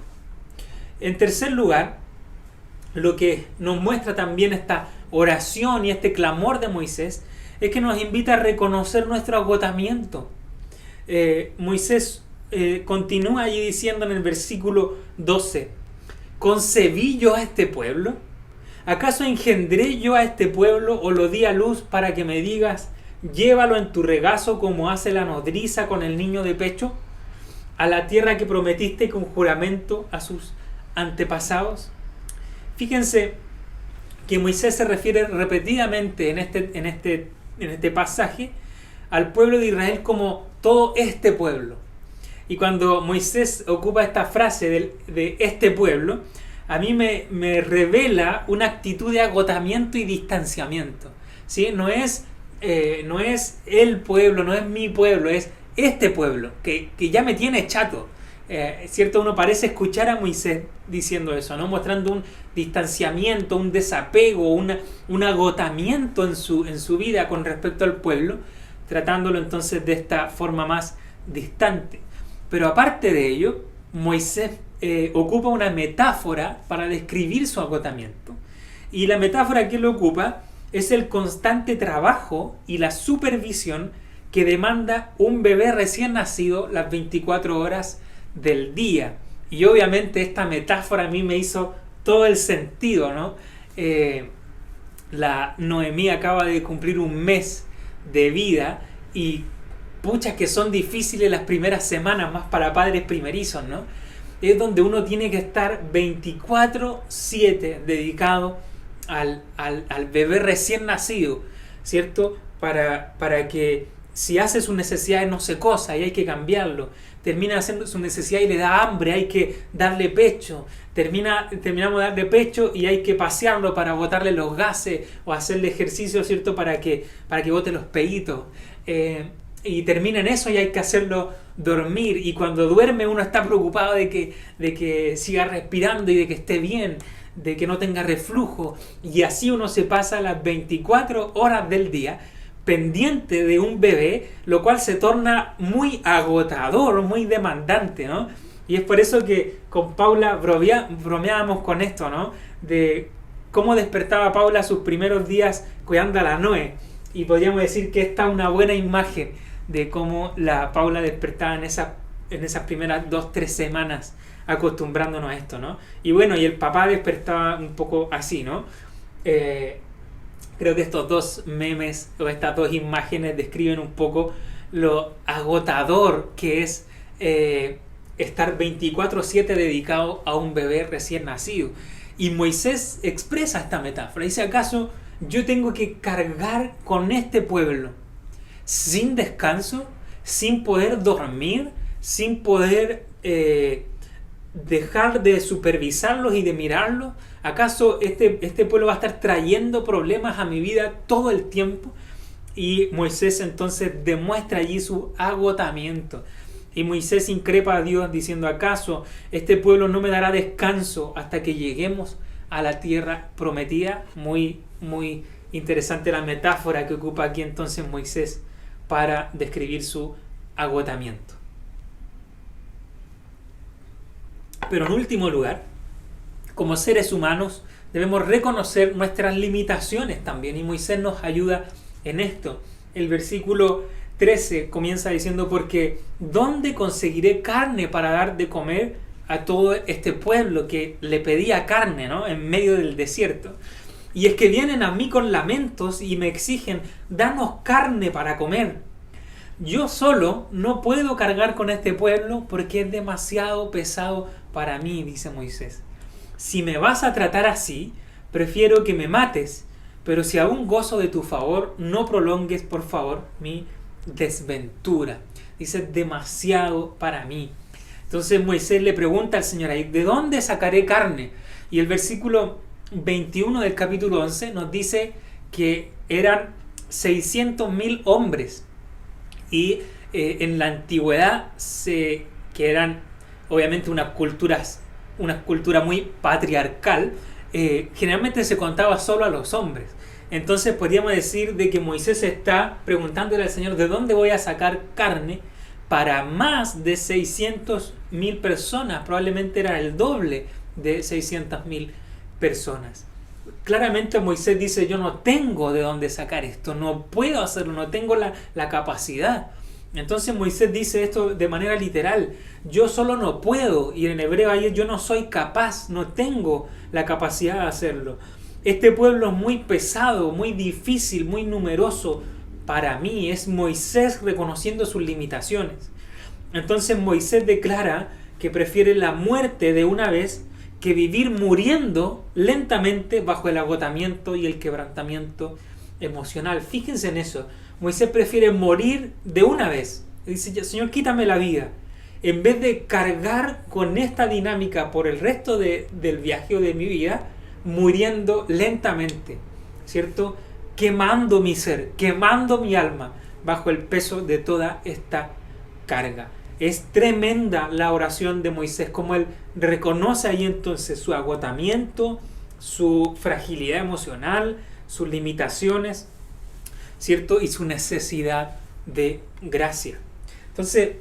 [SPEAKER 1] En tercer lugar, lo que nos muestra también esta oración y este clamor de Moisés es que nos invita a reconocer nuestro agotamiento. Moisés continúa allí diciendo en el versículo 12: ¿concebí yo a este pueblo? ¿Acaso engendré yo a este pueblo o lo di a luz para que me digas: llévalo en tu regazo como hace la nodriza con el niño de pecho, a la tierra que prometiste con juramento a sus antepasados? Fíjense que Moisés se refiere repetidamente en este pasaje al pueblo de Israel como todo este pueblo. Y cuando Moisés ocupa esta frase de este pueblo, a mí me revela una actitud de agotamiento y distanciamiento, ¿sí? No es el pueblo, no es mi pueblo, es este pueblo que ya me tiene chato, ¿Cierto? Uno parece escuchar a Moisés diciendo eso, ¿no? Mostrando un distanciamiento, un desapego, un agotamiento en su vida con respecto al pueblo, tratándolo entonces de esta forma más distante. Pero aparte de ello, Moisés ocupa una metáfora para describir su agotamiento. Y la metáfora que él ocupa es el constante trabajo y la supervisión que demanda un bebé recién nacido las 24 horas del día. Y obviamente esta metáfora a mí me hizo todo el sentido, ¿no? La Noemí acaba de cumplir un mes de vida y pucha que son difíciles las primeras semanas, más para padres primerizos, ¿no? Es donde uno tiene que estar 24/7 dedicado al bebé recién nacido, ¿cierto? Para que si hace sus necesidades no se cosa y hay que cambiarlo. Termina haciendo su necesidad y le da hambre, hay que darle pecho. Terminamos de darle pecho y hay que pasearlo para botarle los gases o hacerle ejercicio, ¿cierto? Para que bote los peitos. Y termina en eso y hay que hacerlo dormir. Y cuando duerme uno está preocupado de que siga respirando y de que esté bien, de que no tenga reflujo. Y así uno se pasa las 24 horas del día pendiente de un bebé, lo cual se torna muy agotador, muy demandante, ¿no? Y es por eso que con Paula bromeábamos con esto, ¿no? De cómo despertaba Paula sus primeros días cuidando a la Noé. Y podríamos decir que esta es una buena imagen de cómo la Paula despertaba en esas primeras 2-3 semanas acostumbrándonos a esto, ¿no? Y bueno, y el papá despertaba un poco así, ¿no? Creo que estos dos memes o estas dos imágenes describen un poco lo agotador que es estar 24/7 dedicado a un bebé recién nacido. Y Moisés expresa esta metáfora. Dice, ¿acaso yo tengo que cargar con este pueblo sin descanso, sin poder dormir, sin poder dejar de supervisarlos y de mirarlos? ¿Acaso este pueblo va a estar trayendo problemas a mi vida todo el tiempo? Y Moisés entonces demuestra allí su agotamiento. Y Moisés increpa a Dios diciendo, ¿acaso este pueblo no me dará descanso hasta que lleguemos a la tierra prometida? Muy, muy interesante la metáfora que ocupa aquí entonces Moisés para describir su agotamiento. Pero en último lugar, como seres humanos debemos reconocer nuestras limitaciones también, y Moisés nos ayuda en esto. El versículo 13 comienza diciendo, porque ¿dónde conseguiré carne para dar de comer a todo este pueblo que le pedía carne, ¿no? En medio del desierto? Y es que vienen a mí con lamentos y me exigen, danos carne para comer. Yo solo no puedo cargar con este pueblo porque es demasiado pesado para mí, dice Moisés. Si me vas a tratar así, prefiero que me mates, pero si aún gozo de tu favor, no prolongues, por favor, mi desventura. Dice, demasiado para mí. Entonces Moisés le pregunta al Señor ahí, ¿de dónde sacaré carne? Y el versículo 21 del capítulo 11 nos dice que eran 600.000 hombres. Y en la antigüedad, que eran obviamente una cultura muy patriarcal, generalmente se contaba solo a los hombres. Entonces podríamos decir de que Moisés está preguntándole al Señor, ¿de dónde voy a sacar carne para más de 600.000 personas? Probablemente era el doble de 600.000 personas. Claramente Moisés dice, yo no tengo de dónde sacar esto, no puedo hacerlo, no tengo la capacidad. Entonces Moisés dice esto de manera literal, yo solo no puedo, y en hebreo ahí yo no soy capaz, no tengo la capacidad de hacerlo. Este pueblo es muy pesado, muy difícil, muy numeroso para mí. Es Moisés reconociendo sus limitaciones. Entonces Moisés declara que prefiere la muerte de una vez que vivir muriendo lentamente bajo el agotamiento y el quebrantamiento emocional. Fíjense en eso. Moisés prefiere morir de una vez. Dice, Señor, quítame la vida. En vez de cargar con esta dinámica por el resto del viaje o de mi vida, muriendo lentamente, ¿cierto? Quemando mi ser, quemando mi alma bajo el peso de toda esta carga. Es tremenda la oración de Moisés, como él reconoce ahí entonces su agotamiento, su fragilidad emocional, sus limitaciones, ¿cierto? Y su necesidad de gracia. Entonces,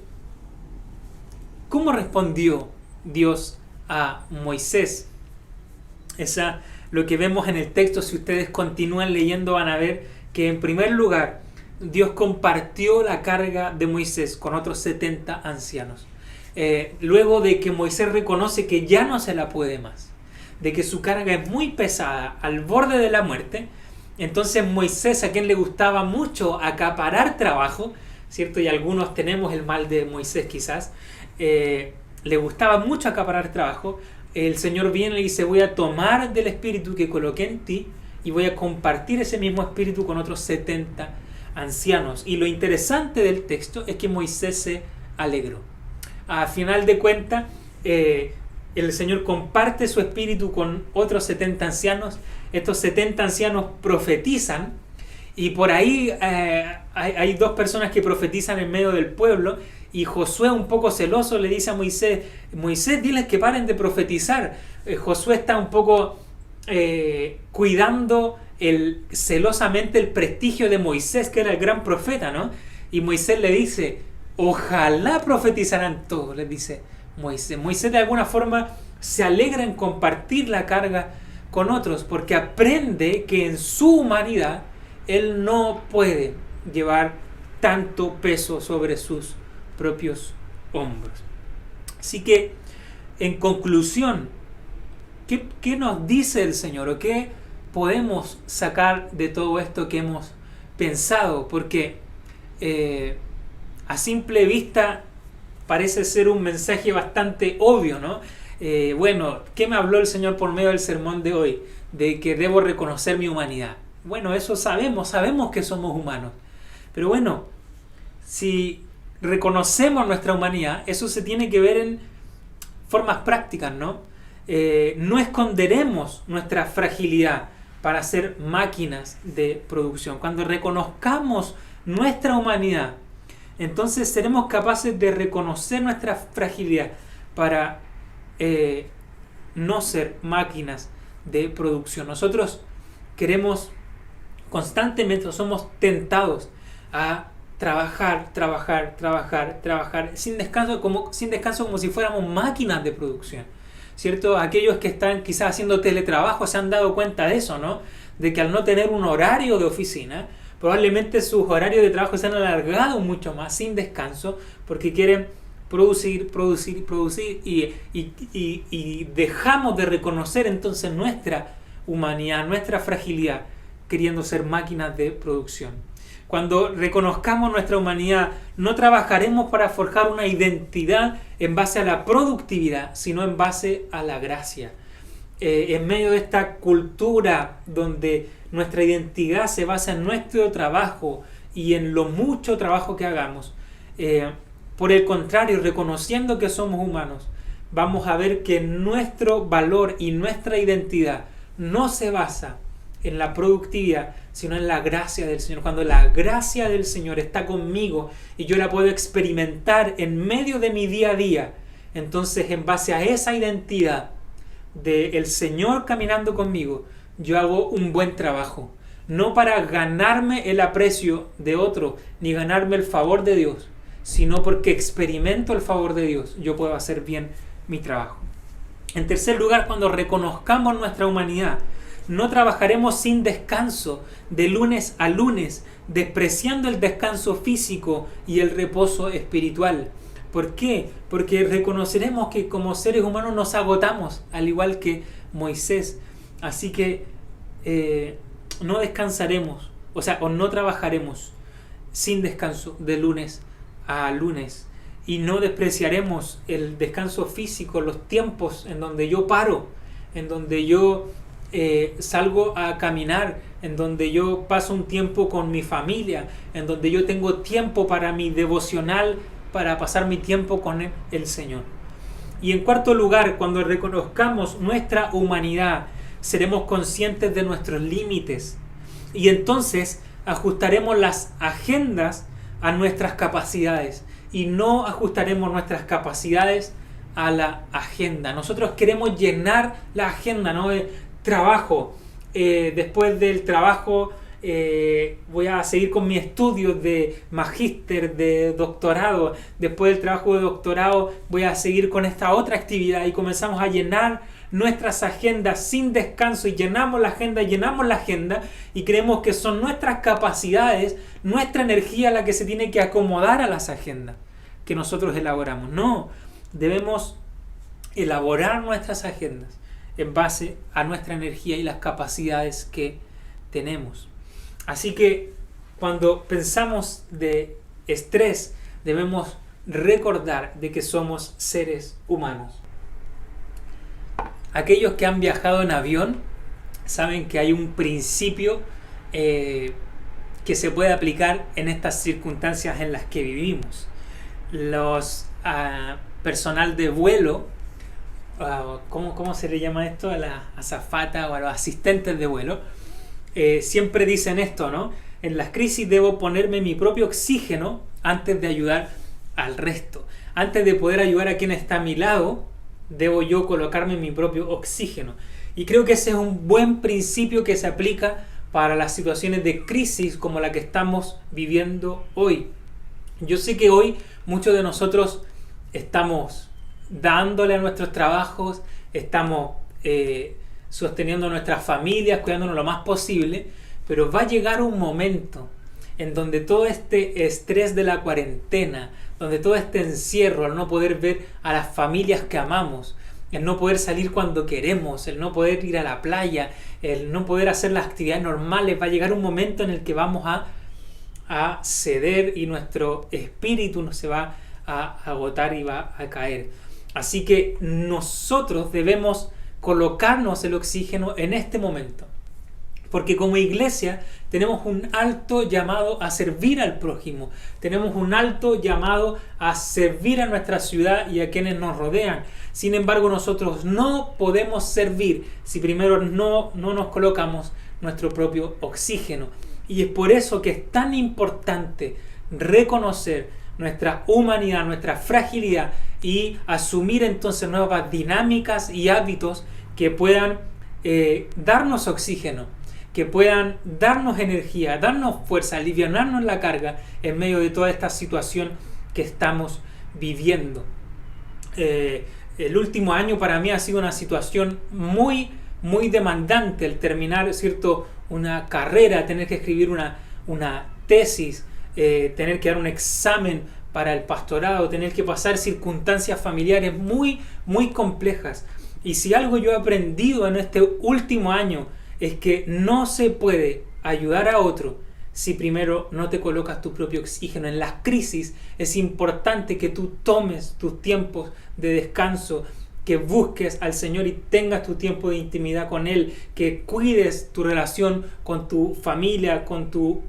[SPEAKER 1] ¿cómo respondió Dios a Moisés? Lo que vemos en el texto, si ustedes continúan leyendo, van a ver que en primer lugar, Dios compartió la carga de Moisés con otros 70 ancianos. Luego de que Moisés reconoce que ya no se la puede más, de que su carga es muy pesada, al borde de la muerte, entonces Moisés, a quien le gustaba mucho acaparar trabajo, ¿cierto? Y algunos tenemos el mal de Moisés quizás, le gustaba mucho acaparar trabajo. El Señor viene y le dice: voy a tomar del espíritu que coloqué en ti y voy a compartir ese mismo espíritu con otros 70 ancianos. Y lo interesante del texto es que Moisés se alegró. A final de cuentas, el Señor comparte su espíritu con otros 70 ancianos. Estos 70 ancianos profetizan, y por ahí hay dos personas que profetizan en medio del pueblo, y Josué, un poco celoso, le dice a Moisés: Moisés, diles que paren de profetizar. Josué está un poco cuidando celosamente el prestigio de Moisés, que era el gran profeta, ¿no? Y Moisés le dice: ojalá profetizaran todos, le dice Moisés. Moisés de alguna forma se alegra en compartir la carga con otros, porque aprende que en su humanidad él no puede llevar tanto peso sobre sus propios hombros. Así que, en conclusión, ¿qué nos dice el Señor? ¿O qué podemos sacar de todo esto que hemos pensado? Porque a simple vista parece ser un mensaje bastante obvio, ¿no? Bueno, ¿qué me habló el Señor por medio del sermón de hoy? De que debo reconocer mi humanidad. Bueno, eso sabemos que somos humanos. Pero bueno, si reconocemos nuestra humanidad, eso se tiene que ver en formas prácticas, ¿no? No esconderemos nuestra fragilidad para ser máquinas de producción. Cuando reconozcamos nuestra humanidad, entonces seremos capaces de reconocer nuestra fragilidad para no ser máquinas de producción. Nosotros queremos constantemente, somos tentados a trabajar sin descanso, como si fuéramos máquinas de producción, ¿cierto? Aquellos que están quizás haciendo teletrabajo se han dado cuenta de eso, ¿no? De que al no tener un horario de oficina, probablemente sus horarios de trabajo se han alargado mucho más sin descanso, porque quieren producir y dejamos de reconocer entonces nuestra humanidad, nuestra fragilidad, queriendo ser máquinas de producción. Cuando reconozcamos nuestra humanidad, no trabajaremos para forjar una identidad en base a la productividad, sino en base a la gracia. En medio de esta cultura donde nuestra identidad se basa en nuestro trabajo y en lo mucho trabajo que hagamos, por el contrario, reconociendo que somos humanos, vamos a ver que nuestro valor y nuestra identidad no se basa en la productividad, sino en la gracia del Señor. Cuando la gracia del Señor está conmigo y yo la puedo experimentar en medio de mi día a día, entonces en base a esa identidad del Señor caminando conmigo, yo hago un buen trabajo. No para ganarme el aprecio de otro, ni ganarme el favor de Dios, sino porque experimento el favor de Dios, yo puedo hacer bien mi trabajo. En tercer lugar, cuando reconozcamos nuestra humanidad, no trabajaremos sin descanso de lunes a lunes, despreciando el descanso físico y el reposo espiritual. ¿Por qué? Porque reconoceremos que como seres humanos nos agotamos, al igual que Moisés. Así que no descansaremos, o no trabajaremos sin descanso de lunes a lunes. Y no despreciaremos el descanso físico, los tiempos en donde yo paro, en donde yo salgo a caminar, en donde yo paso un tiempo con mi familia, en donde yo tengo tiempo para mi devocional, para pasar mi tiempo con el Señor. Y en cuarto lugar, cuando reconozcamos nuestra humanidad, seremos conscientes de nuestros límites y entonces ajustaremos las agendas a nuestras capacidades y no ajustaremos nuestras capacidades a la agenda. Nosotros queremos llenar la agenda, ¿no? De trabajo. Después del trabajo voy a seguir con mi estudio de magíster, de doctorado. Después del trabajo de doctorado voy a seguir con esta otra actividad y comenzamos a llenar nuestras agendas sin descanso y llenamos la agenda y creemos que son nuestras capacidades, nuestra energía la que se tiene que acomodar a las agendas que nosotros elaboramos. No, debemos elaborar nuestras agendas en base a nuestra energía y las capacidades que tenemos. Así que cuando pensamos de estrés, debemos recordar de que somos seres humanos. Aquellos que han viajado en avión saben que hay un principio que se puede aplicar en estas circunstancias en las que vivimos. Los personal de vuelo, ¿cómo se le llama esto? A la azafata o a los asistentes de vuelo, siempre dicen esto, ¿no? En las crisis debo ponerme mi propio oxígeno antes de ayudar al resto. Antes de poder ayudar a quien está a mi lado, debo yo colocarme mi propio oxígeno. Y creo que ese es un buen principio que se aplica para las situaciones de crisis como la que estamos viviendo hoy. Yo sé que hoy muchos de nosotros estamos dándole a nuestros trabajos, estamos sosteniendo a nuestras familias, cuidándonos lo más posible, pero va a llegar un momento en donde todo este estrés de la cuarentena, donde todo este encierro, el no poder ver a las familias que amamos, el no poder salir cuando queremos, el no poder ir a la playa, el no poder hacer las actividades normales, va a llegar un momento en el que vamos a ceder y nuestro espíritu se va a agotar y va a caer. Así que nosotros debemos colocarnos el oxígeno en este momento. Porque como iglesia tenemos un alto llamado a servir al prójimo. Tenemos un alto llamado a servir a nuestra ciudad y a quienes nos rodean. Sin embargo, nosotros no podemos servir si primero no nos colocamos nuestro propio oxígeno. Y es por eso que es tan importante reconocer nuestra humanidad, nuestra fragilidad y asumir entonces nuevas dinámicas y hábitos que puedan darnos oxígeno, que puedan darnos energía, darnos fuerza, alivianarnos la carga en medio de toda esta situación que estamos viviendo. El último año para mí ha sido una situación muy demandante, el terminar, ¿cierto?, una carrera, tener que escribir una tesis, tener que dar un examen para el pastorado, tener que pasar circunstancias familiares muy complejas. Y si algo yo he aprendido en este último año es que no se puede ayudar a otro si primero no te colocas tu propio oxígeno. En las crisis es importante que tú tomes tus tiempos de descanso, que busques al Señor y tengas tu tiempo de intimidad con Él, que cuides tu relación con tu familia, con tu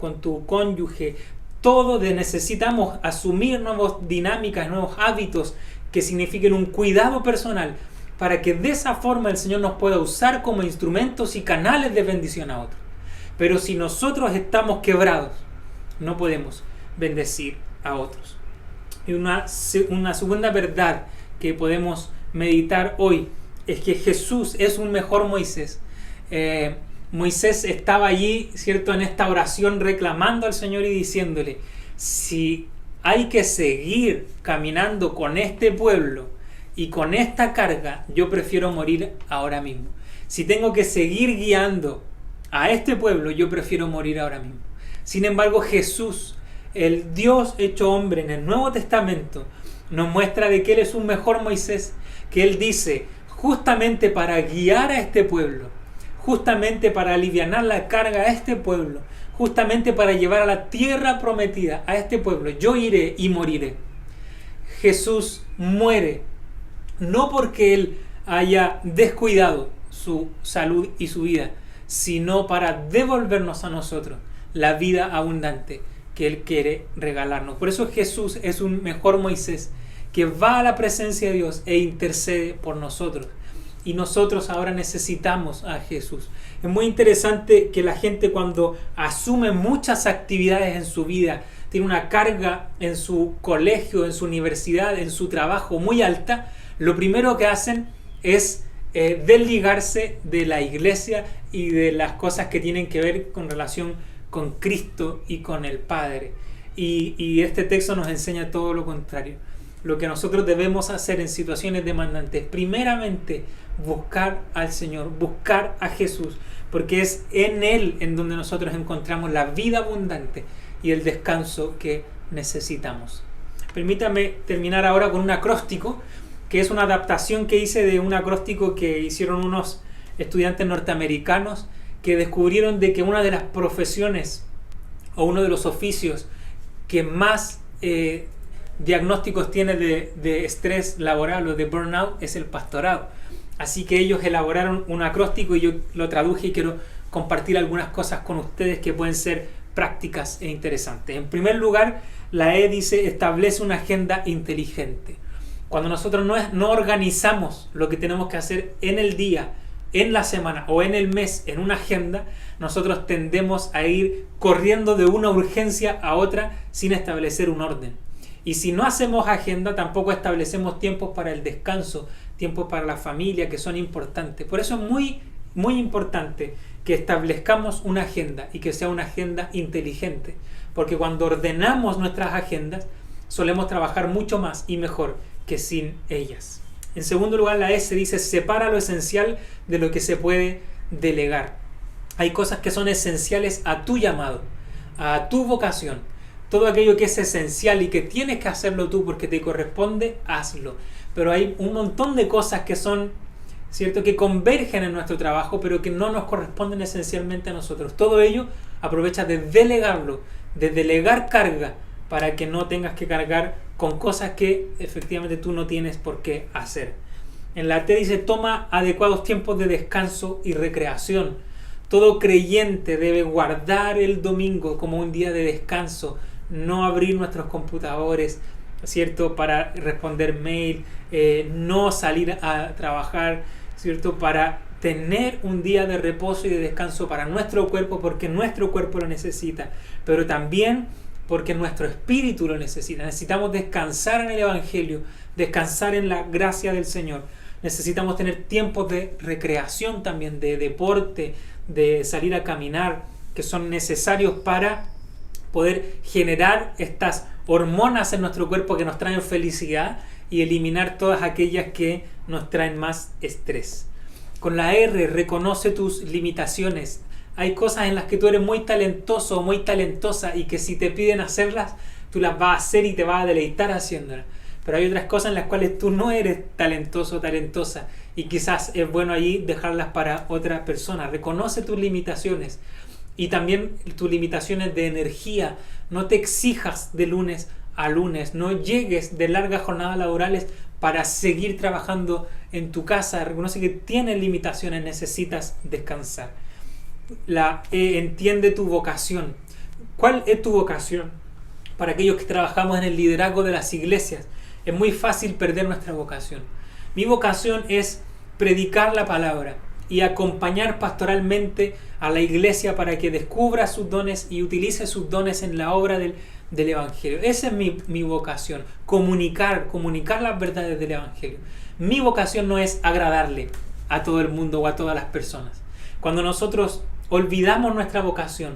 [SPEAKER 1] cónyuge. Todos necesitamos asumir nuevas dinámicas, nuevos hábitos que signifiquen un cuidado personal para que de esa forma el Señor nos pueda usar como instrumentos y canales de bendición a otros. Pero si nosotros estamos quebrados, no podemos bendecir a otros. Y una segunda verdad que podemos meditar hoy es que Jesús es un mejor Moisés. Moisés estaba allí, ¿cierto?, en esta oración reclamando al Señor y diciéndole: si hay que seguir caminando con este pueblo y con esta carga, yo prefiero morir ahora mismo. Si tengo que seguir guiando a este pueblo, yo prefiero morir ahora mismo. Sin embargo, Jesús, el Dios hecho hombre en el Nuevo Testamento, nos muestra de que Él es un mejor Moisés, que Él dice, justamente para guiar a este pueblo, justamente para alivianar la carga a este pueblo, justamente para llevar a la tierra prometida a este pueblo, yo iré y moriré. Jesús muere no porque Él haya descuidado su salud y su vida, sino para devolvernos a nosotros la vida abundante que Él quiere regalarnos. Por eso Jesús es un mejor Moisés que va a la presencia de Dios e intercede por nosotros. Y nosotros ahora necesitamos a Jesús. Es muy interesante que la gente, cuando asume muchas actividades en su vida, tiene una carga en su colegio, en su universidad, en su trabajo muy alta, lo primero que hacen es desligarse de la iglesia y de las cosas que tienen que ver con relación con Cristo y con el Padre. Y este texto nos enseña todo lo contrario. Lo que nosotros debemos hacer en situaciones demandantes, primeramente buscar al Señor, buscar a Jesús, porque es en Él en donde nosotros encontramos la vida abundante y el descanso que necesitamos. Permítame terminar ahora con un acróstico, que es una adaptación que hice de un acróstico que hicieron unos estudiantes norteamericanos que descubrieron de que una de las profesiones o uno de los oficios que más diagnósticos tiene de estrés laboral o de burnout es el pastorado. Así que ellos elaboraron un acróstico y yo lo traduje y quiero compartir algunas cosas con ustedes que pueden ser prácticas e interesantes. En primer lugar, la E dice: establece una agenda inteligente. Cuando nosotros no organizamos lo que tenemos que hacer en el día, en la semana o en el mes en una agenda, nosotros tendemos a ir corriendo de una urgencia a otra sin establecer un orden. Y si no hacemos agenda, tampoco establecemos tiempos para el descanso, tiempos para la familia, que son importantes. Por eso es muy, muy importante que establezcamos una agenda y que sea una agenda inteligente. Porque cuando ordenamos nuestras agendas, solemos trabajar mucho más y mejor que sin ellas. En segundo lugar, la S dice: separa lo esencial de lo que se puede delegar. Hay cosas que son esenciales a tu llamado, a tu vocación. Todo aquello que es esencial y que tienes que hacerlo tú porque te corresponde, hazlo. Pero hay un montón de cosas que son, ¿cierto?, que convergen en nuestro trabajo, pero que no nos corresponden esencialmente a nosotros. Todo ello aprovecha de delegarlo, de delegar carga, para que no tengas que cargar con cosas que efectivamente tú no tienes por qué hacer. En la T dice: toma adecuados tiempos de descanso y recreación. Todo creyente debe guardar el domingo como un día de descanso, no abrir nuestros computadores, ¿cierto?, para responder mail, no salir a trabajar, ¿cierto?, para tener un día de reposo y de descanso para nuestro cuerpo, porque nuestro cuerpo lo necesita, pero también porque nuestro espíritu lo necesita. Necesitamos descansar en el Evangelio, descansar en la gracia del Señor. Necesitamos tener tiempos de recreación también, de deporte, de salir a caminar, que son necesarios para poder generar estas hormonas en nuestro cuerpo que nos traen felicidad y eliminar todas aquellas que nos traen más estrés. Con la R, reconoce tus limitaciones. Hay cosas en las que tú eres muy talentoso o muy talentosa y que si te piden hacerlas, tú las vas a hacer y te vas a deleitar haciéndolas. Pero hay otras cosas en las cuales tú no eres talentoso o talentosa y quizás es bueno ahí dejarlas para otra persona. Reconoce tus limitaciones y también tus limitaciones de energía. No te exijas de lunes a lunes. No llegues de largas jornadas laborales para seguir trabajando en tu casa. Reconoce que tienes limitaciones, necesitas descansar. La E, entiende tu vocación. ¿Cuál es tu vocación? Para aquellos que trabajamos en el liderazgo de las iglesias, es muy fácil perder nuestra vocación. Mi vocación es predicar la palabra y acompañar pastoralmente a la iglesia para que descubra sus dones y utilice sus dones en la obra del Evangelio. Esa es mi vocación, comunicar las verdades del Evangelio. Mi vocación no es agradarle a todo el mundo o a todas las personas. Cuando nosotros olvidamos nuestra vocación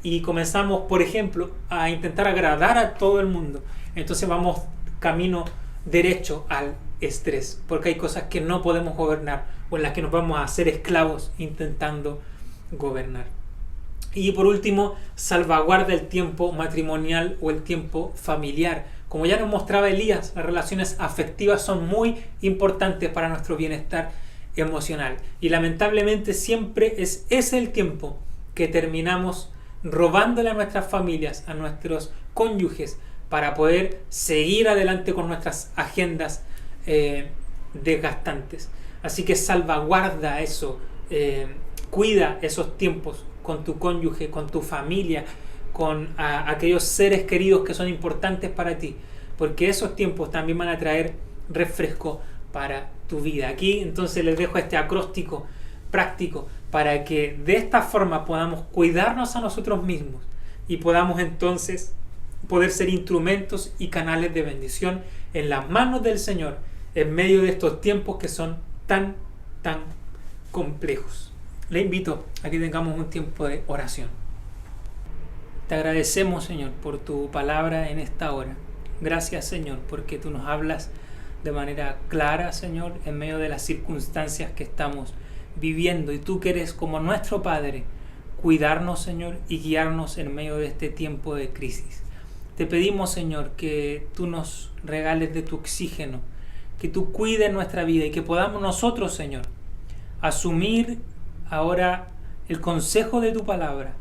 [SPEAKER 1] y comenzamos, por ejemplo, a intentar agradar a todo el mundo, entonces vamos camino derecho al estrés, porque hay cosas que no podemos gobernar o en las que nos vamos a hacer esclavos intentando gobernar. Y por último, salvaguarda el tiempo matrimonial o el tiempo familiar. Como ya nos mostraba Elías, las relaciones afectivas son muy importantes para nuestro bienestar emocional. Y lamentablemente siempre es ese el tiempo que terminamos robándole a nuestras familias, a nuestros cónyuges, para poder seguir adelante con nuestras agendas desgastantes. Así que salvaguarda eso, cuida esos tiempos con tu cónyuge, con tu familia, con aquellos seres queridos que son importantes para ti, porque esos tiempos también van a traer refresco para tu vida. Aquí entonces les dejo este acróstico práctico para que de esta forma podamos cuidarnos a nosotros mismos y podamos entonces poder ser instrumentos y canales de bendición en las manos del Señor en medio de estos tiempos que son tan complejos. Le invito a que tengamos un tiempo de oración. Te agradecemos, Señor, por tu palabra en esta hora. Gracias, Señor, porque tú nos hablas de manera clara, Señor, en medio de las circunstancias que estamos viviendo. Y tú que eres como nuestro Padre, cuidarnos, Señor, y guiarnos en medio de este tiempo de crisis. Te pedimos, Señor, que tú nos regales de tu oxígeno, que tú cuides nuestra vida y que podamos nosotros, Señor, asumir ahora el consejo de tu palabra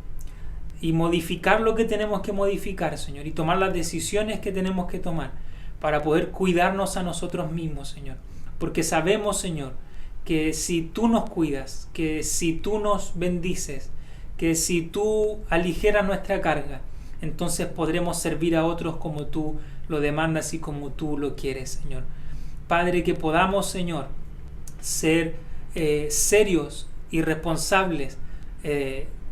[SPEAKER 1] y modificar lo que tenemos que modificar, Señor, y tomar las decisiones que tenemos que tomar para poder cuidarnos a nosotros mismos, Señor. Porque sabemos, Señor, que si tú nos cuidas, que si tú nos bendices, que si tú aligeras nuestra carga, entonces podremos servir a otros como tú lo demandas y como tú lo quieres, Señor. Padre, que podamos, Señor, ser serios y responsables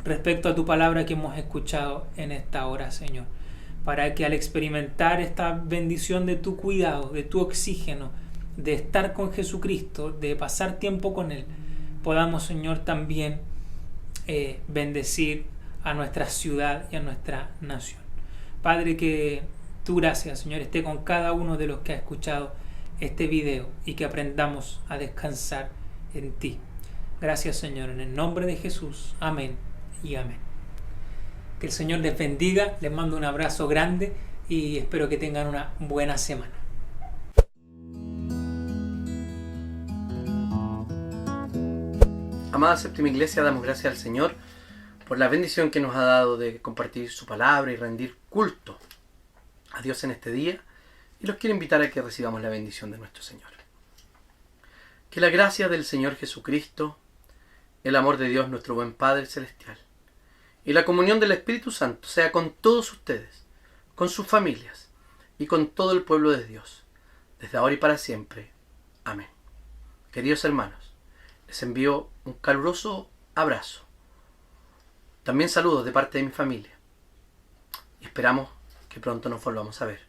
[SPEAKER 1] respecto a tu palabra que hemos escuchado en esta hora, Señor, para que al experimentar esta bendición de tu cuidado, de tu oxígeno, de estar con Jesucristo, de pasar tiempo con Él, podamos, Señor, también bendecir a nuestra ciudad y a nuestra nación. Padre, que tu gracia, Señor, esté con cada uno de los que ha escuchado este video y que aprendamos a descansar en ti. Gracias, Señor, en el nombre de Jesús. Amén y amén. Que el Señor les bendiga, les mando un abrazo grande y espero que tengan una buena semana.
[SPEAKER 6] Amada Séptima Iglesia, damos gracias al Señor por la bendición que nos ha dado de compartir su palabra y rendir culto a Dios en este día, y los quiero invitar a que recibamos la bendición de nuestro Señor. Que la gracia del Señor Jesucristo, el amor de Dios nuestro buen Padre Celestial y la comunión del Espíritu Santo sea con todos ustedes, con sus familias y con todo el pueblo de Dios, desde ahora y para siempre. Amén. Queridos hermanos, les envío un caluroso abrazo. También saludos de parte de mi familia. Y esperamos que pronto nos volvamos a ver.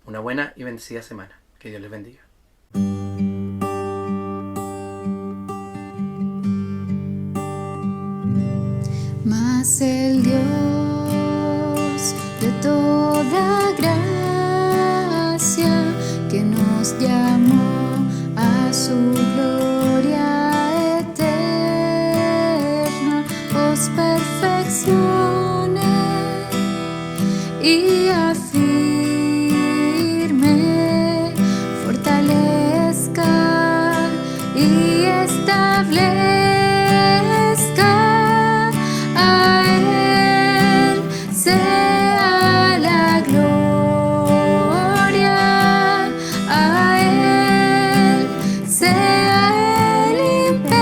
[SPEAKER 6] Una buena y bendecida semana. Que Dios les bendiga.
[SPEAKER 3] Mas el Dios de toda gracia que nos llamó a su gloria eterna os perfeccione y afirme, fortalezca y establezca. A Él sea la gloria, a Él sea el imperio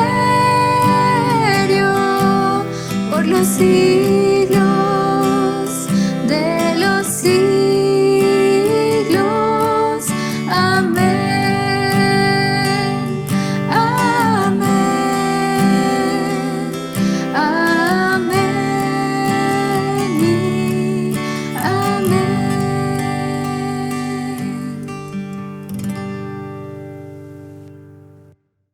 [SPEAKER 3] por los siglos.